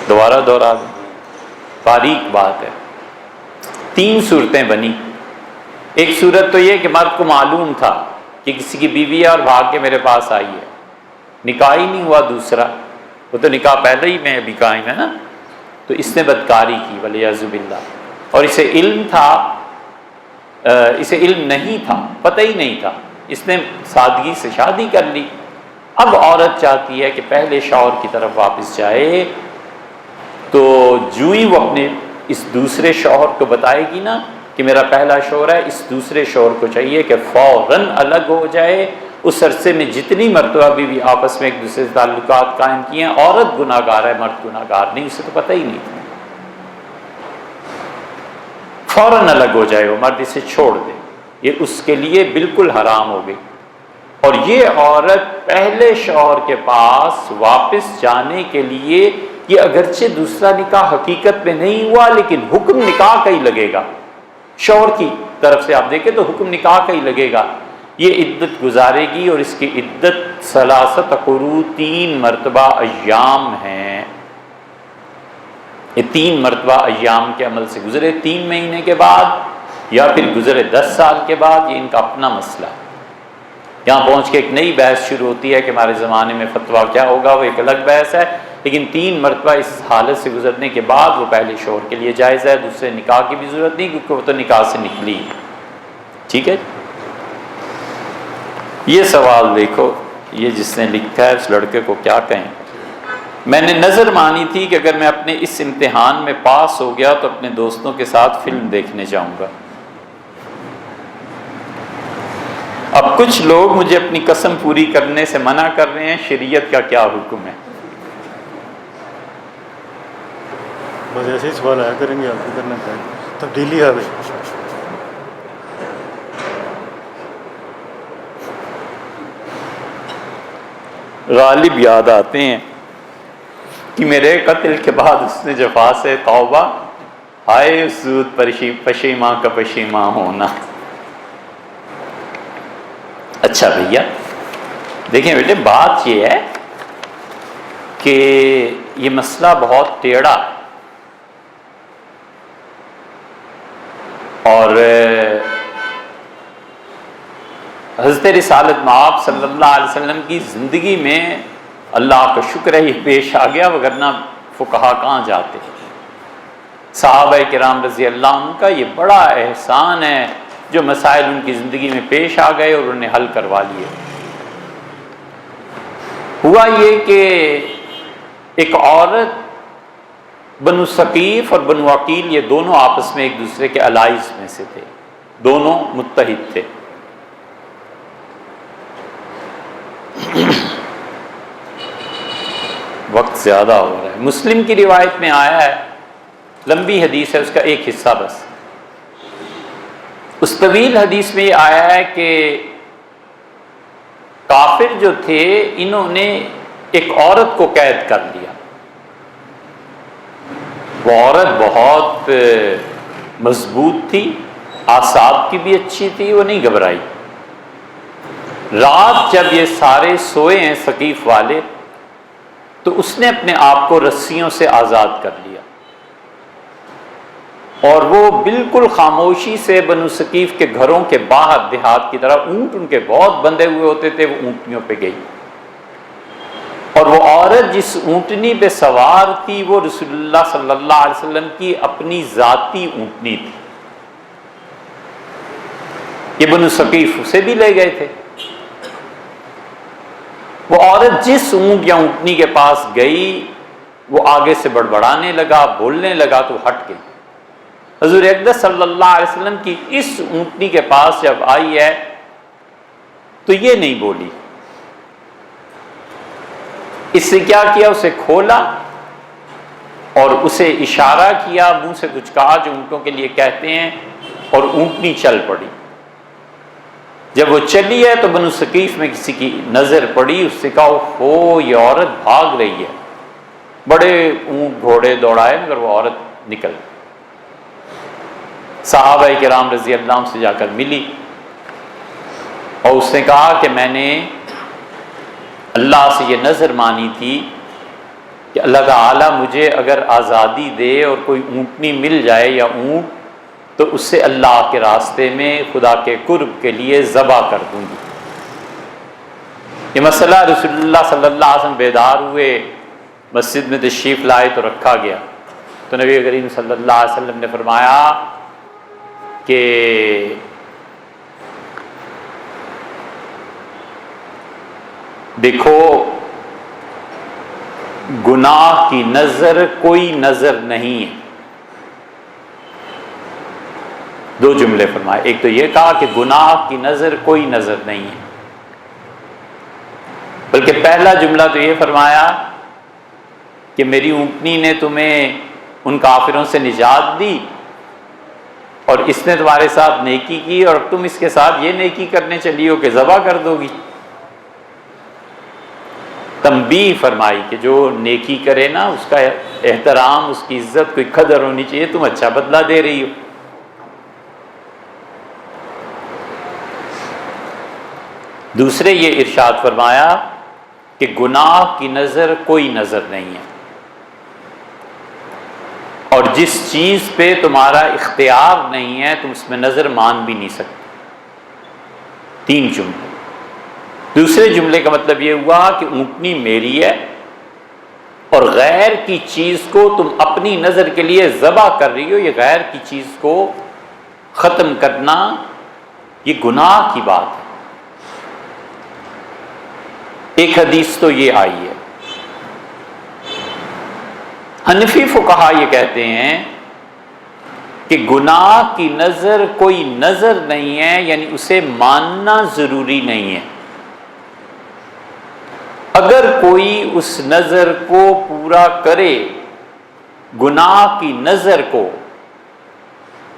دوبارہ دہرا دیں، باریک بات ہے. 3 صورتیں بنی. ایک صورت تو یہ کہ مرد کو معلوم تھا کہ کسی کی بیوی ہے اور بھاگ کے میرے پاس آئی ہے، نکاح ہی نہیں ہوا دوسرا، وہ تو نکاح پہلے ہی میں ابھی قائم ہے نا، تو اس نے بدکاری کی ولیعذ باللہ. اور اسے علم تھا، اسے علم نہیں تھا، پتہ ہی نہیں تھا، اس نے سادگی سے شادی کر لی. اب عورت چاہتی ہے کہ پہلے شوہر کی طرف واپس جائے تو جو ہی وہ اپنے اس دوسرے شوہر کو بتائے گی نا کہ میرا پہلا شوہر ہے، اس دوسرے شوہر کو چاہیے کہ فوراً الگ ہو جائے. اس عرصے میں جتنی مرتبہ بھی آپس میں ایک دوسرے سے تعلقات قائم کیے ہیں، عورت گناہ گار ہے مرد گناہ گار نہیں، اسے تو پتہ ہی نہیں تھا. فوراً الگ ہو جائے، وہ مرد اسے چھوڑ دے، یہ اس کے لیے بالکل حرام ہو گئی. اور یہ عورت پہلے شوہر کے پاس واپس جانے کے لیے کہ اگرچہ دوسرا نکاح حقیقت میں نہیں ہوا لیکن حکم نکاح کا ہی لگے گا، شوہر کی طرف سے آپ دیکھیں تو حکم نکاح کا ہی لگے گا، یہ عدت گزارے گی اور اس کی عدت 3 قروء 3 مرتبہ ایام ہیں، یہ 3 مرتبہ ایام کے عمل سے گزرے 3 مہینے کے بعد یا پھر گزرے 10 سال کے بعد، یہ ان کا اپنا مسئلہ ہے۔ یہاں پہنچ کے ایک نئی بحث شروع ہوتی ہے کہ ہمارے زمانے میں فتویٰ کیا ہوگا، وہ ایک الگ بحث ہے، لیکن 3 مرتبہ اس حالت سے گزرنے کے بعد وہ پہلے شوہر کے لیے جائز ہے، دوسرے نکاح کی بھی ضرورت نہیں کیونکہ وہ تو نکاح سے نکلی۔ ٹھیک ہے، یہ سوال دیکھو، یہ جس نے لکھا ہے اس لڑکے کو کیا کہیں۔ میں نے نظر مانی تھی کہ اگر میں اپنے اس امتحان میں پاس ہو گیا تو اپنے دوستوں کے ساتھ فلم دیکھنے جاؤں گا۔ اب کچھ لوگ مجھے اپنی قسم پوری کرنے سے منع کر رہے ہیں، شریعت کا کیا حکم ہے؟ بس ایسے ہی سوال آیا کریں گے، آپ کو کرنا چاہیے تبدیلی آ گئی۔ غالب یاد آتے ہیں کہ میرے قتل کے بعد اس نے جفا سے توبہ، ہائے سود پشیماں کا پشیماں ہونا۔ اچھا بھیا دیکھیں بیٹے، بات یہ ہے کہ یہ مسئلہ بہت ٹیڑھا ہے، اور حضرت رسالت مآب صلی اللہ علیہ وسلم کی زندگی میں اللہ کا شکر ہے یہ پیش آ گیا، وگرنہ فقہا کہاں جاتے۔ صحابہ کرام رضی اللہ عنہ کا یہ بڑا احسان ہے جو مسائل ان کی زندگی میں پیش آ گئے اور انہیں حل کروا لیے۔ ہوا یہ کہ ایک عورت، بنو ثقیف اور بنو عقیل یہ دونوں آپس میں ایک دوسرے کے الائز میں سے تھے، دونوں متحد تھے۔ وقت زیادہ ہو رہا ہے۔ مسلم کی روایت میں آیا ہے، لمبی حدیث ہے، اس کا ایک حصہ بس۔ اس طویل حدیث میں یہ آیا ہے کہ کافر جو تھے انہوں نے ایک عورت کو قید کر لیا۔ وہ عورت بہت مضبوط تھی، اعصاب کی بھی اچھی تھی، وہ نہیں گھبرائی۔ رات جب یہ سارے سوئے ہیں ثقیف والے، تو اس نے اپنے آپ کو رسیوں سے آزاد کر لیا، اور وہ بالکل خاموشی سے بنو ثقیف کے گھروں کے باہر، دیہات کی طرح اونٹ ان کے بہت بندھے ہوئے ہوتے تھے، وہ اونٹنیوں پہ گئی، اور وہ عورت جس اونٹنی پہ سوار تھی وہ رسول اللہ صلی اللہ علیہ وسلم کی اپنی ذاتی اونٹنی تھی۔ یہ بنو ثقیف اسے بھی لے گئے تھے۔ وہ عورت جس اونٹ یا اونٹنی کے پاس گئی، وہ آگے سے بڑبڑانے لگا، بولنے لگا تو ہٹ گئی۔ حضور اقدس صلی اللہ علیہ وسلم کی اس اونٹنی کے پاس جب آئی ہے تو یہ نہیں بولی، اس سے کیا کیا، اسے کھولا اور اسے اشارہ کیا، منہ سے کچھ کہا جو اونٹوں کے لیے کہتے ہیں، اور اونٹنی چل پڑی۔ جب وہ چلی ہے تو بنو ثقیف میں کسی کی نظر پڑی، اس سے کہا اوہ یہ عورت بھاگ رہی ہے۔ بڑے اونٹ گھوڑے دوڑائے مگر وہ عورت نکل گئی۔ صحابہ کرام رضی اللہ عنہ سے جا کر ملی اور اس نے کہا کہ میں نے اللہ سے یہ نظر مانی تھی کہ اللہ تعالیٰ مجھے اگر آزادی دے اور کوئی اونٹنی مل جائے یا اونٹ، تو اس سے اللہ کے راستے میں خدا کے قرب کے لیے ذبح کر دوں گی۔ یہ مسئلہ رسول اللہ صلی اللہ علیہ وسلم بیدار ہوئے، مسجد میں تشریف لائے تو رکھا گیا، تو نبی کریم صلی اللہ علیہ وسلم نے فرمایا کہ دیکھو گناہ کی نظر کوئی نظر نہیں ہے۔ دو جملے فرمائے، ایک تو یہ کہا کہ گناہ کی نظر کوئی نظر نہیں ہے، بلکہ پہلا جملہ تو یہ فرمایا کہ میری اونٹنی نے تمہیں ان کافروں سے نجات دی اور اس نے تمہارے ساتھ نیکی کی، اور اب تم اس کے ساتھ یہ نیکی کرنے چلی ہو کہ ذبح کر دو گی۔ تنبیہ فرمائی کہ جو نیکی کرے نا اس کا احترام، اس کی عزت، کوئی قدر ہونی چاہیے، تم اچھا بدلہ دے رہی ہو۔ دوسرے یہ ارشاد فرمایا کہ گناہ کی نظر کوئی نظر نہیں ہے، اور جس چیز پہ تمہارا اختیار نہیں ہے تم اس میں نظر مان بھی نہیں سکتے۔ 3 جملے۔ دوسرے جملے کا مطلب یہ ہوا کہ اونٹنی میری ہے اور غیر کی چیز کو تم اپنی نظر کے لیے ذبح کر رہی ہو، یہ غیر کی چیز کو ختم کرنا یہ گناہ کی بات ہے۔ ایک حدیث تو یہ آئی ہے، حنفی فقہا یہ کہتے ہیں کہ گناہ کی نظر کوئی نظر نہیں ہے، یعنی اسے ماننا ضروری نہیں ہے۔ اگر کوئی اس نظر کو پورا کرے، گناہ کی نظر کو،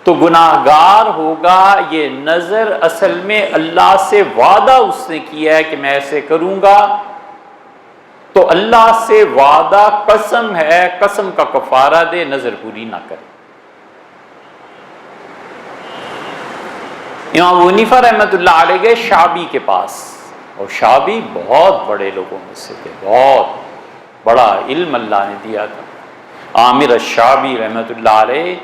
تو گناہ گار ہوگا۔ یہ نظر اصل میں اللہ سے وعدہ اس نے کیا ہے کہ میں ایسے کروں گا، تو اللہ سے وعدہ قسم ہے، قسم کا کفارہ دے، نظر پوری نہ کرے۔ امام ابو حنیفہ رحمۃ اللہ علیہ گئے شعبی کے پاس، اور شعبی بہت بڑے لوگوں میں سے تھے، بہت بڑا علم اللہ نے دیا تھا۔ عامر الشعبی رحمۃ اللہ علیہ،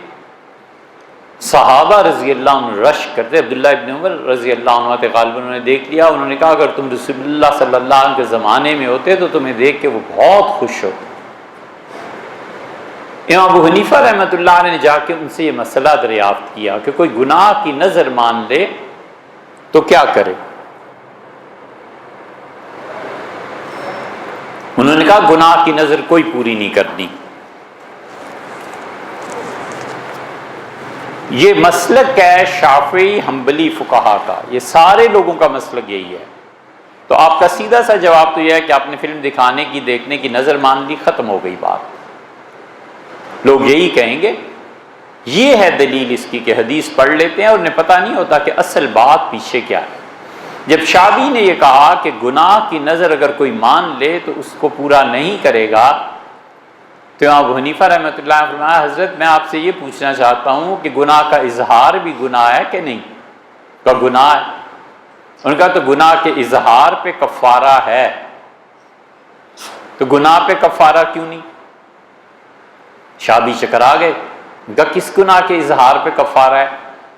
صحابہ رضی اللہ عنہ رش کرتے، عبداللہ ابن عمر رضی اللہ عنہ تھے غالباً، انہوں نے دیکھ لیا، انہوں نے کہا اگر تم رسول اللہ صلی اللہ علیہ وسلم کے زمانے میں ہوتے تو تمہیں دیکھ کے وہ بہت خوش ہوتے۔ امام ابو حنیفہ رحمۃ اللہ علیہ نے جا کے ان سے یہ مسئلہ دریافت کیا کہ کوئی گناہ کی نظر مان لے تو کیا کرے؟ انہوں نے کہا گناہ کی نظر کوئی پوری نہیں کرنی۔ یہ مسلک ہے شافعی حنبلی فقہا کا، یہ سارے لوگوں کا مسلک یہی ہے۔ تو آپ کا سیدھا سا جواب تو یہ ہے کہ آپ نے فلم دکھانے کی، دیکھنے کی نظر مان لی، ختم ہو گئی بات۔ لوگ یہی کہیں گے، یہ ہے دلیل اس کی کہ حدیث پڑھ لیتے ہیں اور انہیں پتہ نہیں ہوتا کہ اصل بات پیچھے کیا ہے۔ جب شعبی نے یہ کہا کہ گناہ کی نظر اگر کوئی مان لے تو اس کو پورا نہیں کرے گا، تو امام ابو حنیفہ رحمۃ اللہ علیہ نے فرمایا حضرت میں آپ سے یہ پوچھنا چاہتا ہوں کہ گناہ کا اظہار بھی گناہ ہے کہ نہیں؟ کا گناہ ہے۔ انہوں نے کہا تو گناہ کے اظہار پہ کفارہ ہے، تو گناہ پہ کفارہ کیوں نہیں؟ شعبی چکرا گئے، ان کا کس گناہ کے اظہار پہ کفارہ ہے؟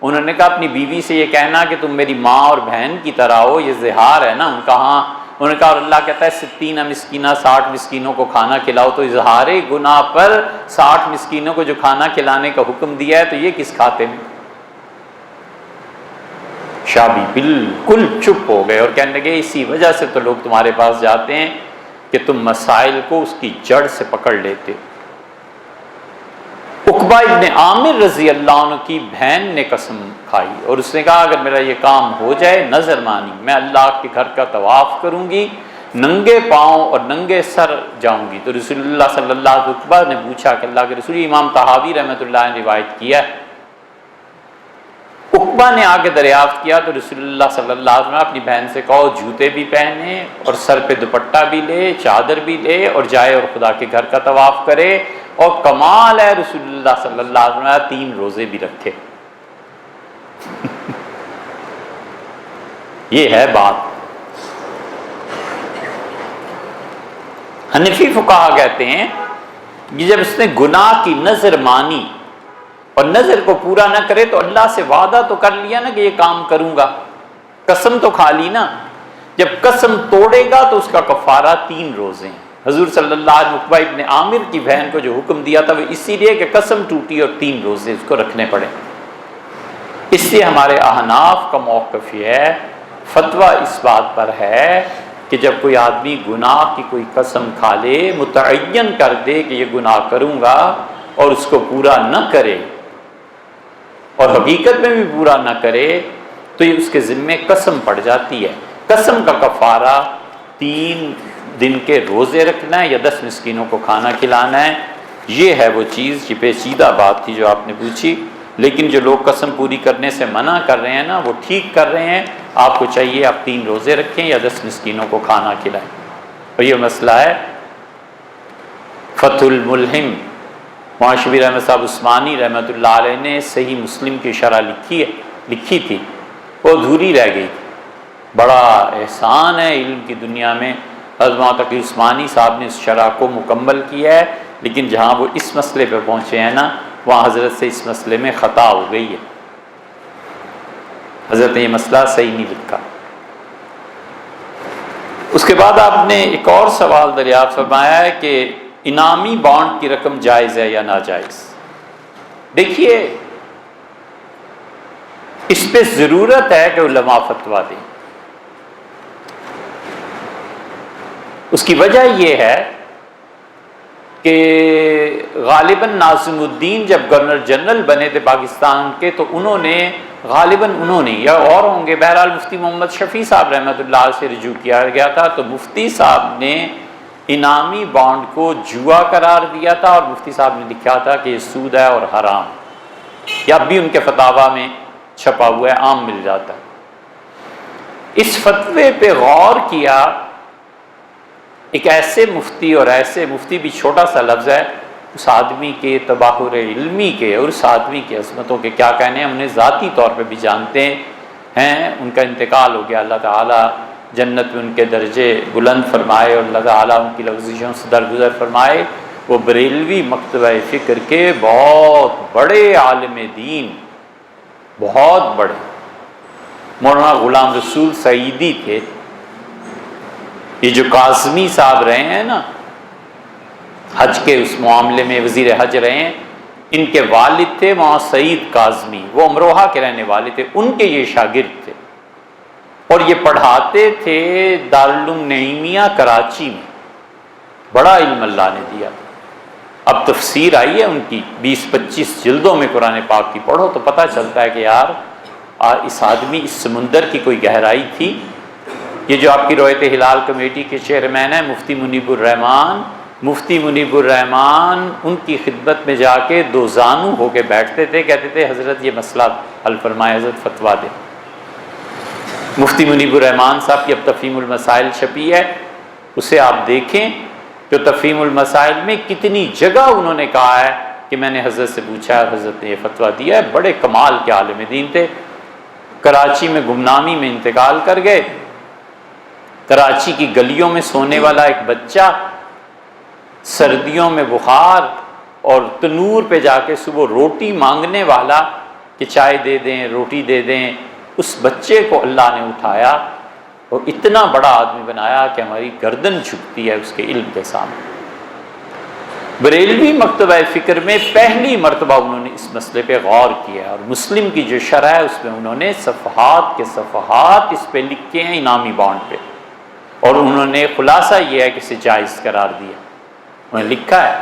انہوں نے کہا اپنی بیوی سے یہ کہنا کہ تم میری ماں اور بہن کی طرح ہو، یہ اظہار ہے نا؟ ان کا ہاں۔ انہوں نے کہا اور اللہ کہتا ہے 60 مسکینہ 60 مسکینوں کو کھانا کھلاؤ، تو اظہار گناہ پر 60 مسکینوں کو جو کھانا کھلانے کا حکم دیا ہے تو یہ کس کھاتے میں؟ شعبی بالکل چپ ہو گئے اور کہنے لگے اسی وجہ سے تو لوگ تمہارے پاس جاتے ہیں کہ تم مسائل کو اس کی جڑ سے پکڑ لیتے۔ عقبہ ابن عامر رضی اللہ عنہ کی بہن نے قسم کھائی اور اس نے کہا اگر میرا یہ کام ہو جائے، نظر مانی، میں اللہ کے گھر کا طواف کروں گی، ننگے پاؤں اور ننگے سر جاؤں گی۔ تو رسول اللہ صلی اللہ علیہ وسلم عقبہ نے پوچھا کہ اللہ کے رسول، امام طحاوی رحمۃ اللہ نے روایت کیا ہے۔ عقبہ نے آگے دریافت کیا تو رسول اللہ صلی اللہ علیہ وسلم اپنی بہن سے کہو جوتے بھی پہنے اور سر پہ دوپٹہ بھی لے، چادر بھی لے اور جائے اور خدا کے گھر کا طواف کرے، اور کمال ہے رسول اللہ صلی اللہ علیہ وسلم 3 روزے بھی رکھے۔ یہ ہے بات۔ حنفی فقہا کہتے ہیں کہ جب اس نے گناہ کی نظر مانی اور نظر کو پورا نہ کرے تو اللہ سے وعدہ تو کر لیا نا کہ یہ کام کروں گا، قسم تو کھا لی نا، جب قسم توڑے گا تو اس کا کفارہ 3 روزے ہیں۔ حضور صلی اللہ علیہ وسلم عقبہ ابن عامر کی بہن کو جو حکم دیا تھا وہ اسی لیے کہ قسم ٹوٹی اور 3 روزے اس کو رکھنے پڑے۔ اس لیے ہمارے احناف کا موقف یہ ہے، فتویٰ اس بات پر ہے کہ جب کوئی آدمی گناہ کی کوئی قسم کھا لے، متعین کر دے کہ یہ گناہ کروں گا اور اس کو پورا نہ کرے اور حقیقت میں بھی پورا نہ کرے تو یہ اس کے ذمے قسم پڑ جاتی ہے۔ قسم کا کفارہ 3 دن کے روزے رکھنا ہے یا 10 مسکینوں کو کھانا کھلانا ہے۔ یہ ہے وہ چیز، یہ پیچیدہ بات تھی جو آپ نے پوچھی، لیکن جو لوگ قسم پوری کرنے سے منع کر رہے ہیں نا وہ ٹھیک کر رہے ہیں۔ آپ کو چاہیے آپ 3 روزے رکھیں یا 10 مسکینوں کو کھانا کھلائیں۔ اور یہ مسئلہ ہے فتح الملہم، مولانا شبیر احمد صاحب عثمانی رحمۃ اللہ علیہ نے صحیح مسلم کی شرح لکھی تھی، وہ ادھوری رہ گئی تھی۔ بڑا احسان ہے علم کی دنیا میں، حضرت مولانا تقی عثمانی صاحب نے اس شرح کو مکمل کیا ہے، لیکن جہاں وہ اس مسئلے پہ پہنچے ہیں نا، وہاں حضرت سے اس مسئلے میں خطا ہو گئی ہے، حضرت نے یہ مسئلہ صحیح نہیں لکھا۔ اس کے بعد آپ نے ایک اور سوال دریافت فرمایا ہے کہ انعامی بانڈ کی رقم جائز ہے یا ناجائز۔ دیکھیے، اس پہ ضرورت ہے کہ علماء فتویٰ دیں۔ اس کی وجہ یہ ہے کہ غالباً ناظم الدین جب گورنر جنرل بنے تھے پاکستان کے، تو انہوں نے یا اور ہوں گے، بہرحال مفتی محمد شفیع صاحب رحمۃ اللہ علیہ سے رجوع کیا گیا تھا، تو مفتی صاحب نے انعامی بانڈ کو جوا قرار دیا تھا، اور مفتی صاحب نے لکھا تھا کہ یہ سود ہے اور حرام، یا اب بھی ان کے فتاوا میں چھپا ہوا ہے، عام مل جاتا ہے۔ اس فتوے پہ غور کیا ایک ایسے مفتی، اور ایسے مفتی بھی چھوٹا سا لفظ ہے، اس آدمی کے تباہر علمی کے اور اس آدمی کی عظمتوں کے کیا کہنے ہیں، انہیں ذاتی طور پہ بھی جانتے ہیں۔ ان کا انتقال ہو گیا، اللہ تعالیٰ جنت میں ان کے درجے بلند فرمائے، اور اللہ تعالیٰ ان کی لغزشوں سے درگزر فرمائے۔ وہ بریلوی مکتبہ فکر کے بہت بڑے عالم دین، بہت بڑے، مولانا غلام رسول سعیدی تھے۔ یہ جو کاظمی صاحب رہے ہیں نا، حج کے اس معاملے میں وزیر حج رہے ہیں، ان کے والد تھے مولانا سعید کاظمی، وہ امروہہ کے رہنے والے تھے، ان کے یہ شاگرد تھے، اور یہ پڑھاتے تھے دارالعلوم نعیمیہ کراچی میں۔ بڑا علم اللہ نے دیا۔ اب تفسیر آئی ہے ان کی 20-25 جلدوں میں قرآن پاک کی، پڑھو تو پتہ چلتا ہے کہ یار اس آدمی، اس سمندر کی کوئی گہرائی تھی۔ یہ جو آپ کی روایت ہلال کمیٹی کے چیئرمین ہیں مفتی منیب الرحمان، مفتی منیب الرحمان ان کی خدمت میں جا کے دو زانو ہو کے بیٹھتے تھے، کہتے تھے حضرت یہ مسئلہ حل فرمائے، حضرت فتویٰ دے۔ مفتی منیب الرحمان صاحب کی اب تفہیم المسائل چھپی ہے، اسے آپ دیکھیں، جو تفہیم المسائل میں کتنی جگہ انہوں نے کہا ہے کہ میں نے حضرت سے پوچھا ہے، حضرت نے یہ فتویٰ دیا ہے۔ بڑے کمال کے عالم دین تھے، کراچی میں گمنامی میں انتقال کر گئے۔ کراچی کی گلیوں میں سونے والا ایک بچہ، سردیوں میں بخار اور تنور پہ جا کے صبح روٹی مانگنے والا کہ چائے دے دیں، روٹی دے دیں، اس بچے کو اللہ نے اٹھایا اور اتنا بڑا آدمی بنایا کہ ہماری گردن جھکتی ہے اس کے علم کے سامنے۔ بریلوی مکتبہ فکر میں پہلی مرتبہ انہوں نے اس مسئلے پہ غور کیا ہے، اور مسلم کی جو شرح ہے اس میں انہوں نے صفحات کے صفحات اس پہ لکھے ہیں انعامی بانڈ پہ، اور انہوں نے خلاصہ یہ ہے کہ اسے جائز قرار دیا۔ انہوں نے لکھا ہے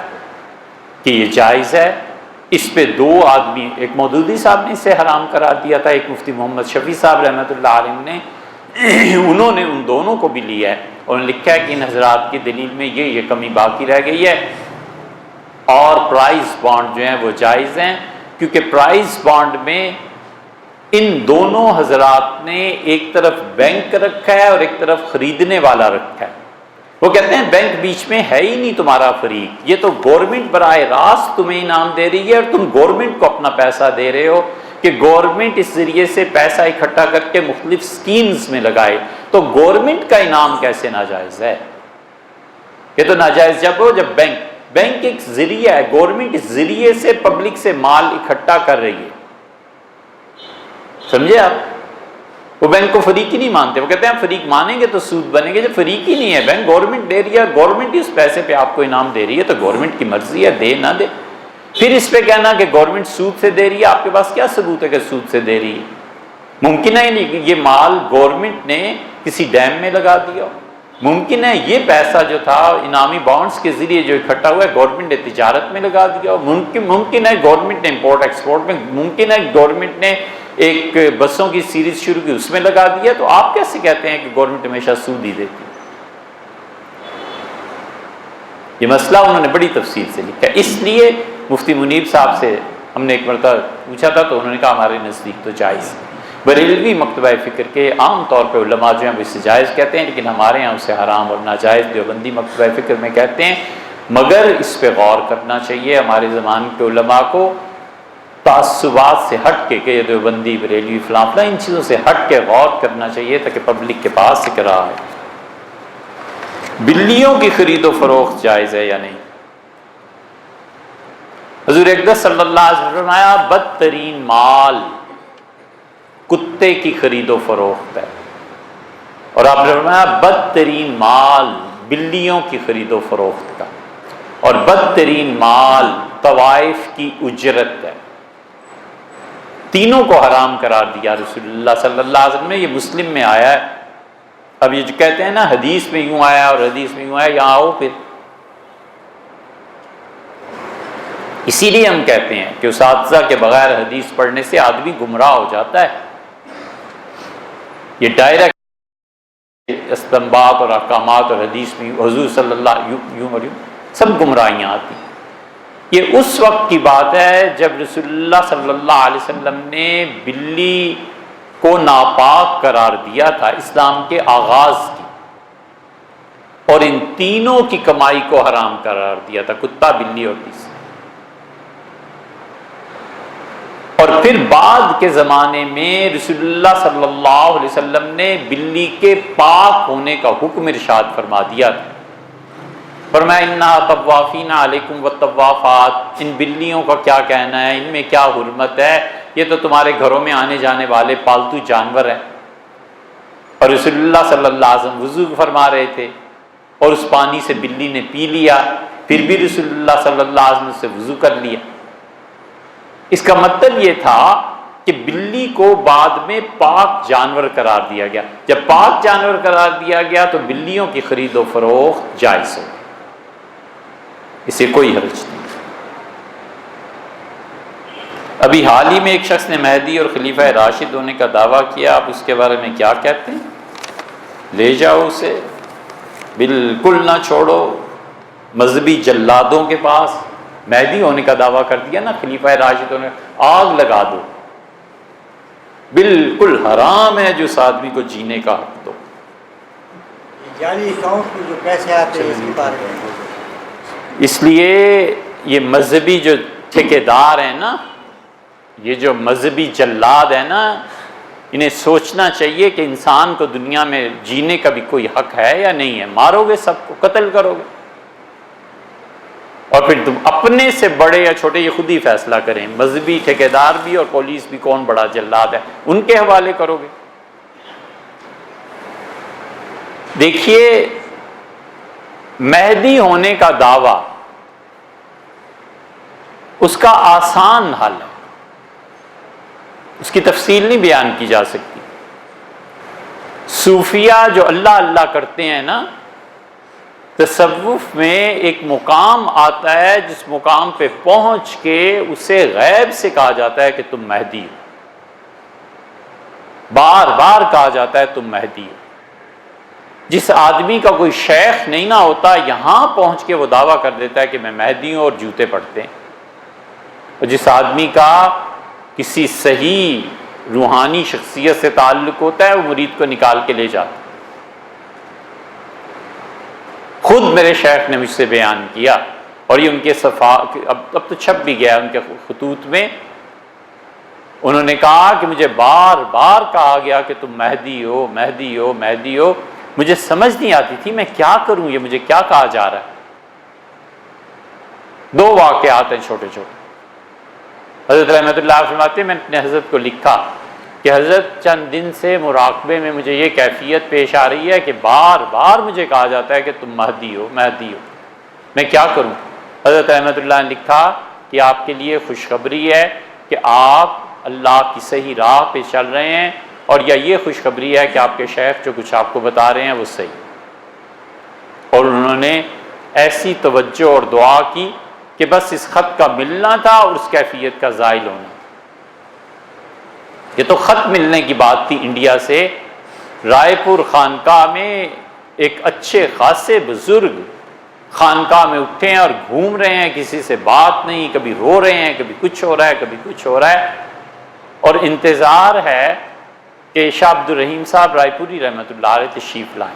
کہ یہ جائز ہے۔ اس پہ دو آدمی، ایک مودودی صاحب نے اسے حرام قرار دیا تھا، ایک مفتی محمد شفیع صاحب رحمۃ اللہ علیہ نے، انہوں نے ان دونوں کو بھی لیا ہے، اور انہوں نے لکھا ہے کہ ان حضرات کی دلیل میں یہ کمی باقی رہ گئی ہے، اور پرائز بانڈ جو ہیں وہ جائز ہیں، کیونکہ پرائز بانڈ میں ان دونوں حضرات نے ایک طرف بینک رکھا ہے اور ایک طرف خریدنے والا رکھا ہے۔ وہ کہتے ہیں بینک بیچ میں ہے ہی نہیں تمہارا فریق، یہ تو گورنمنٹ براہ راست تمہیں انعام دے رہی ہے، اور تم گورنمنٹ کو اپنا پیسہ دے رہے ہو کہ گورنمنٹ اس ذریعے سے پیسہ اکٹھا کر کے مختلف سکیمز میں لگائے، تو گورنمنٹ کا انعام کیسے ناجائز ہے؟ یہ تو ناجائز جب ہو جب بینک ایک ذریعہ ہے، گورنمنٹ اس ذریعے سے پبلک سے مال اکٹھا کر رہی ہے، سمجھے آپ؟ وہ بینک کو فریق ہی نہیں مانتے، وہ کہتے ہیں فریق مانیں گے تو سود بنے گے، جب فریق ہی نہیں ہے بینک، گورنمنٹ دے رہی ہے، گورنمنٹ ہی اس پیسے پہ آپ کو انعام دے رہی ہے، تو گورنمنٹ کی مرضی ہے دے نہ دے۔ پھر اس پہ کہنا کہ گورنمنٹ سود سے دے رہی ہے، آپ کے پاس کیا ثبوت ہے کہ سود سے دے رہی ہے؟ ممکن ہے نہیں کہ یہ مال گورنمنٹ نے کسی ڈیم میں لگا دیا ہو، ممکن ہے یہ پیسہ جو تھا انعامی بانڈز کے ذریعے جو اکٹھا ہوا ہے گورنمنٹ نے تجارت میں لگا دیا ہو، ممکن ہے گورنمنٹ نے امپورٹ ایکسپورٹ میں، ممکن ہے گورنمنٹ نے ایک بسوں کی سیریز شروع کی اس میں لگا دیا، تو آپ کیسے کہتے ہیں کہ گورنمنٹ ہمیشہ سود ہی دیتی؟ یہ مسئلہ انہوں نے بڑی تفصیل سے لکھا ہے۔ اس لیے مفتی منیب صاحب سے ہم نے ایک مرتبہ پوچھا تھا تو انہوں نے کہا ہمارے نزدیک تو جائز ہے۔ بریلوی مکتبہ فکر کے عام طور پہ علماء جو ہیں وہ اسے جائز کہتے ہیں، لیکن ہمارے یہاں اسے حرام اور ناجائز دیوبندی مکتبہ فکر میں کہتے ہیں، مگر اس پہ غور کرنا چاہیے ہمارے زمان کے علماء کو، تعصبات سے ہٹ کے کہ یہ دیوبندی بریلوی فلاں فلاں، ان چیزوں سے ہٹ کے غور کرنا چاہیے تاکہ پبلک کے پاس سے کرا ہے۔ بلیوں کی خرید و فروخت جائز ہے یا نہیں؟ حضور اقدس صلی اللہ علیہ وسلم نے فرمایا بدترین مال کتے کی خرید و فروخت ہے، اور آپ نے فرمایا بدترین مال بلیوں کی خرید و فروخت کا، اور بدترین مال طوائف کی اجرت ہے۔ تینوں کو حرام قرار دیا رسول اللہ صلی اللہ علیہ وسلم نے، یہ مسلم میں آیا ہے۔ اب یہ جو کہتے ہیں نا حدیث میں یوں آیا اور حدیث میں یوں آیا، یہاں آؤ پھر۔ اسی لیے ہم کہتے ہیں کہ اساتذہ کے بغیر حدیث پڑھنے سے آدمی گمراہ ہو جاتا ہے۔ یہ ڈائریکٹ استنباط اور احکامات اور حدیث میں حضور صلی اللہ یوں اور یوں سب گمراہیاں آتی ہیں۔ یہ اس وقت کی بات ہے جب رسول اللہ صلی اللہ علیہ وسلم نے بلی کو ناپاک قرار دیا تھا اسلام کے آغاز کی، اور ان تینوں کی کمائی کو حرام قرار دیا تھا، کتا، بلی اور تیسری۔ اور پھر بعد کے زمانے میں رسول اللہ صلی اللہ علیہ وسلم نے بلی کے پاک ہونے کا حکم ارشاد فرما دیا تھا۔ فرمایا انہا طوافین علیکم والطوافات، ان بلیوں کا کیا کہنا ہے، ان میں کیا حرمت ہے، یہ تو تمہارے گھروں میں آنے جانے والے پالتو جانور ہیں۔ اور رسول اللہ صلی اللہ علیہ وسلم وضو فرما رہے تھے اور اس پانی سے بلی نے پی لیا، پھر بھی رسول اللہ صلی اللہ علیہ وسلم سے وضو کر لیا۔ اس کا مطلب یہ تھا کہ بلی کو بعد میں پاک جانور قرار دیا گیا۔ جب پاک جانور قرار دیا گیا تو بلیوں کی خرید و فروخت جائز ہو، اسے کوئی حرج نہیں۔ ابھی حال ہی میں ایک شخص نے مہدی اور خلیفہ راشد ہونے کا دعویٰ کیا، آپ اس کے بارے میں کیا کہتے ہیں؟ لے جاؤ اسے، بالکل نہ چھوڑو، مذہبی جلادوں کے پاس مہدی ہونے کا دعویٰ کر دیا نا، خلیفہ راشد ہونے، آگ لگا دو، بالکل حرام ہے جو اس آدمی کو جینے کا حق دو۔ جعلی اکاؤنٹ میں جو پیسے آتے ہیں اس کے بارے میں، اس لیے یہ مذہبی جو ٹھیکیدار ہیں نا، یہ جو مذہبی جلاد ہیں نا، انہیں سوچنا چاہیے کہ انسان کو دنیا میں جینے کا بھی کوئی حق ہے یا نہیں ہے۔ مارو گے سب کو، قتل کرو گے، اور پھر تم اپنے سے بڑے یا چھوٹے یہ خود ہی فیصلہ کریں، مذہبی ٹھیکیدار بھی اور پولیس بھی کون بڑا جلاد ہے، ان کے حوالے کرو گے۔ دیکھیے مہدی ہونے کا دعویٰ اس کا آسان حل ہے، اس کی تفصیل نہیں بیان کی جا سکتی۔ صوفیہ جو اللہ اللہ کرتے ہیں نا، تصوف میں ایک مقام آتا ہے جس مقام پہ پہنچ کے اسے غیب سے کہا جاتا ہے کہ تم مہدی ہو، بار بار کہا جاتا ہے تم مہدی ہو۔ جس آدمی کا کوئی شیخ نہیں نہ ہوتا، یہاں پہنچ کے وہ دعویٰ کر دیتا ہے کہ میں مہدی ہوں، اور جوتے پڑھتے ہیں۔ اور جس آدمی کا کسی صحیح روحانی شخصیت سے تعلق ہوتا ہے، وہ مرید کو نکال کے لے جاتا ہے۔ خود میرے شیخ نے مجھ سے بیان کیا، اور یہ ان کے اب تو چھپ بھی گیا ان کے خطوط میں، انہوں نے کہا کہ مجھے بار بار کہا گیا کہ تم مہدی ہو، مہدی ہو، مہدی ہو، مجھے سمجھ نہیں آتی تھی میں کیا کروں، یہ مجھے کیا کہا جا رہا ہے۔ دو واقعات ہیں چھوٹے چھوٹے۔ حضرت رحمۃ اللہ فرماتے ہیں میں نے حضرت کو لکھا کہ حضرت چند دن سے مراقبے میں مجھے یہ کیفیت پیش آ رہی ہے کہ بار بار مجھے کہا جاتا ہے کہ تم مہدی ہو، مہدی ہو، میں کیا کروں؟ حضرت رحمۃ اللہ نے لکھا کہ آپ کے لیے خوشخبری ہے کہ آپ اللہ کی صحیح راہ پہ چل رہے ہیں، اور یا یہ خوشخبری ہے کہ آپ کے شیخ جو کچھ آپ کو بتا رہے ہیں وہ صحیح۔ اور انہوں نے ایسی توجہ اور دعا کی کہ بس اس خط کا ملنا تھا اور اس کیفیت کا زائل ہونا۔ یہ تو خط ملنے کی بات تھی انڈیا سے، رائے پور خانقاہ میں ایک اچھے خاصے بزرگ خانقاہ میں اٹھے ہیں اور گھوم رہے ہیں، کسی سے بات نہیں، کبھی رو رہے ہیں، کبھی کچھ ہو رہا ہے، کبھی کچھ ہو رہا ہے، اور انتظار ہے کہ شاہ عبد الرحیم صاحب رائے پوری رحمۃ اللہ علیہ تشریف لائیں.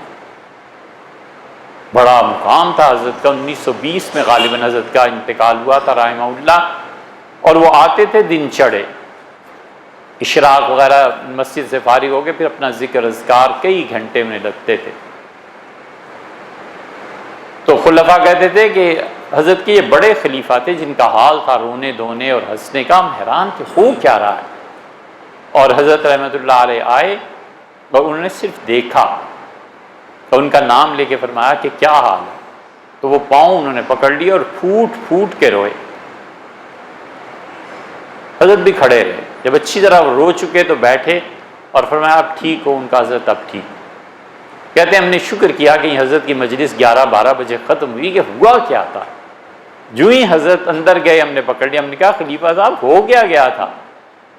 بڑا مقام تھا حضرت کا. 1920 میں غالباً حضرت کا انتقال ہوا تھا رحمہ اللہ. اور وہ آتے تھے دن چڑھے، اشراق وغیرہ مسجد سے فارغ ہو کے پھر اپنا ذکر اذکار کئی گھنٹے میں لگتے تھے. تو خلفاء کہتے تھے کہ حضرت کے یہ بڑے خلیفہ تھے جن کا حال تھا رونے دھونے اور ہنسنے کا. ہم حیران کہ ہو کیا رہا ہے. اور حضرت رحمۃ اللہ علیہ آئے اور انہوں نے صرف دیکھا اور ان کا نام لے کے فرمایا کہ کیا حال ہے. تو وہ پاؤں انہوں نے پکڑ لیا اور پھوٹ پھوٹ کے روئے. حضرت بھی کھڑے رہے. جب اچھی طرح وہ رو چکے تو بیٹھے اور فرمایا اب ٹھیک ہو. ان کا حضرت اب ٹھیک. کہتے ہیں ہم نے شکر کیا کہ حضرت کی مجلس 11-12 بجے ختم ہوئی کہ ہوا کیا تھا. جو ہی حضرت اندر گئے ہم نے پکڑ لیا. ہم نے کہا خلیفہ صاحب ہو گیا تھا.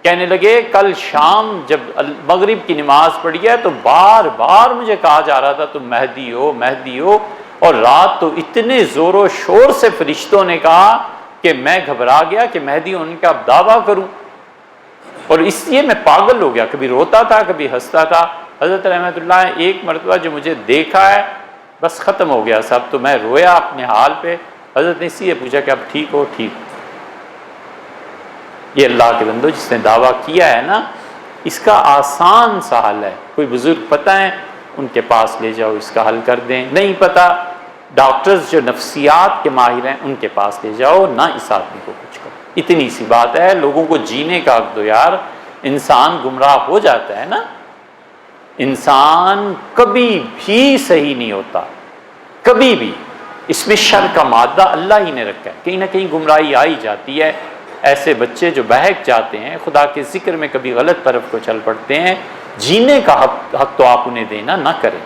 کہنے لگے کل شام جب مغرب کی نماز پڑھی ہے تو بار بار مجھے کہا جا رہا تھا تم مہدی ہو مہدی ہو. اور رات تو اتنے زور و شور سے فرشتوں نے کہا کہ میں گھبرا گیا کہ مہدی ہونے کا اب دعویٰ کروں. اور اس لیے میں پاگل ہو گیا. کبھی روتا تھا کبھی ہنستا تھا. حضرت رحمۃ اللہ نے ایک مرتبہ جو مجھے دیکھا ہے بس ختم ہو گیا سب. تو میں رویا اپنے حال پہ. حضرت نے اسی لیے پوچھا کہ اب ٹھیک ہو ٹھیک. یہ اللہ کے بندو جس نے دعویٰ کیا ہے نا اس کا آسان سا حل ہے. کوئی بزرگ پتہ ہے ان کے پاس لے جاؤ اس کا حل کر دیں. نہیں پتہ ڈاکٹرز جو نفسیات کے ماہر ہیں ان کے پاس لے جاؤ. نہ اس آدمی کو کچھ کرو. اتنی سی بات ہے. لوگوں کو جینے کا حق دو یار. انسان گمراہ ہو جاتا ہے نا. انسان کبھی بھی صحیح نہیں ہوتا کبھی بھی. اس میں شر کا مادہ اللہ ہی نے رکھا ہے. کہیں نہ کہیں گمراہی آ ہی جاتی ہے. ایسے بچے جو بہک جاتے ہیں خدا کے ذکر میں کبھی غلط طرف کو چل پڑتے ہیں. جینے کا حق تو آپ انہیں دینا نہ کریں.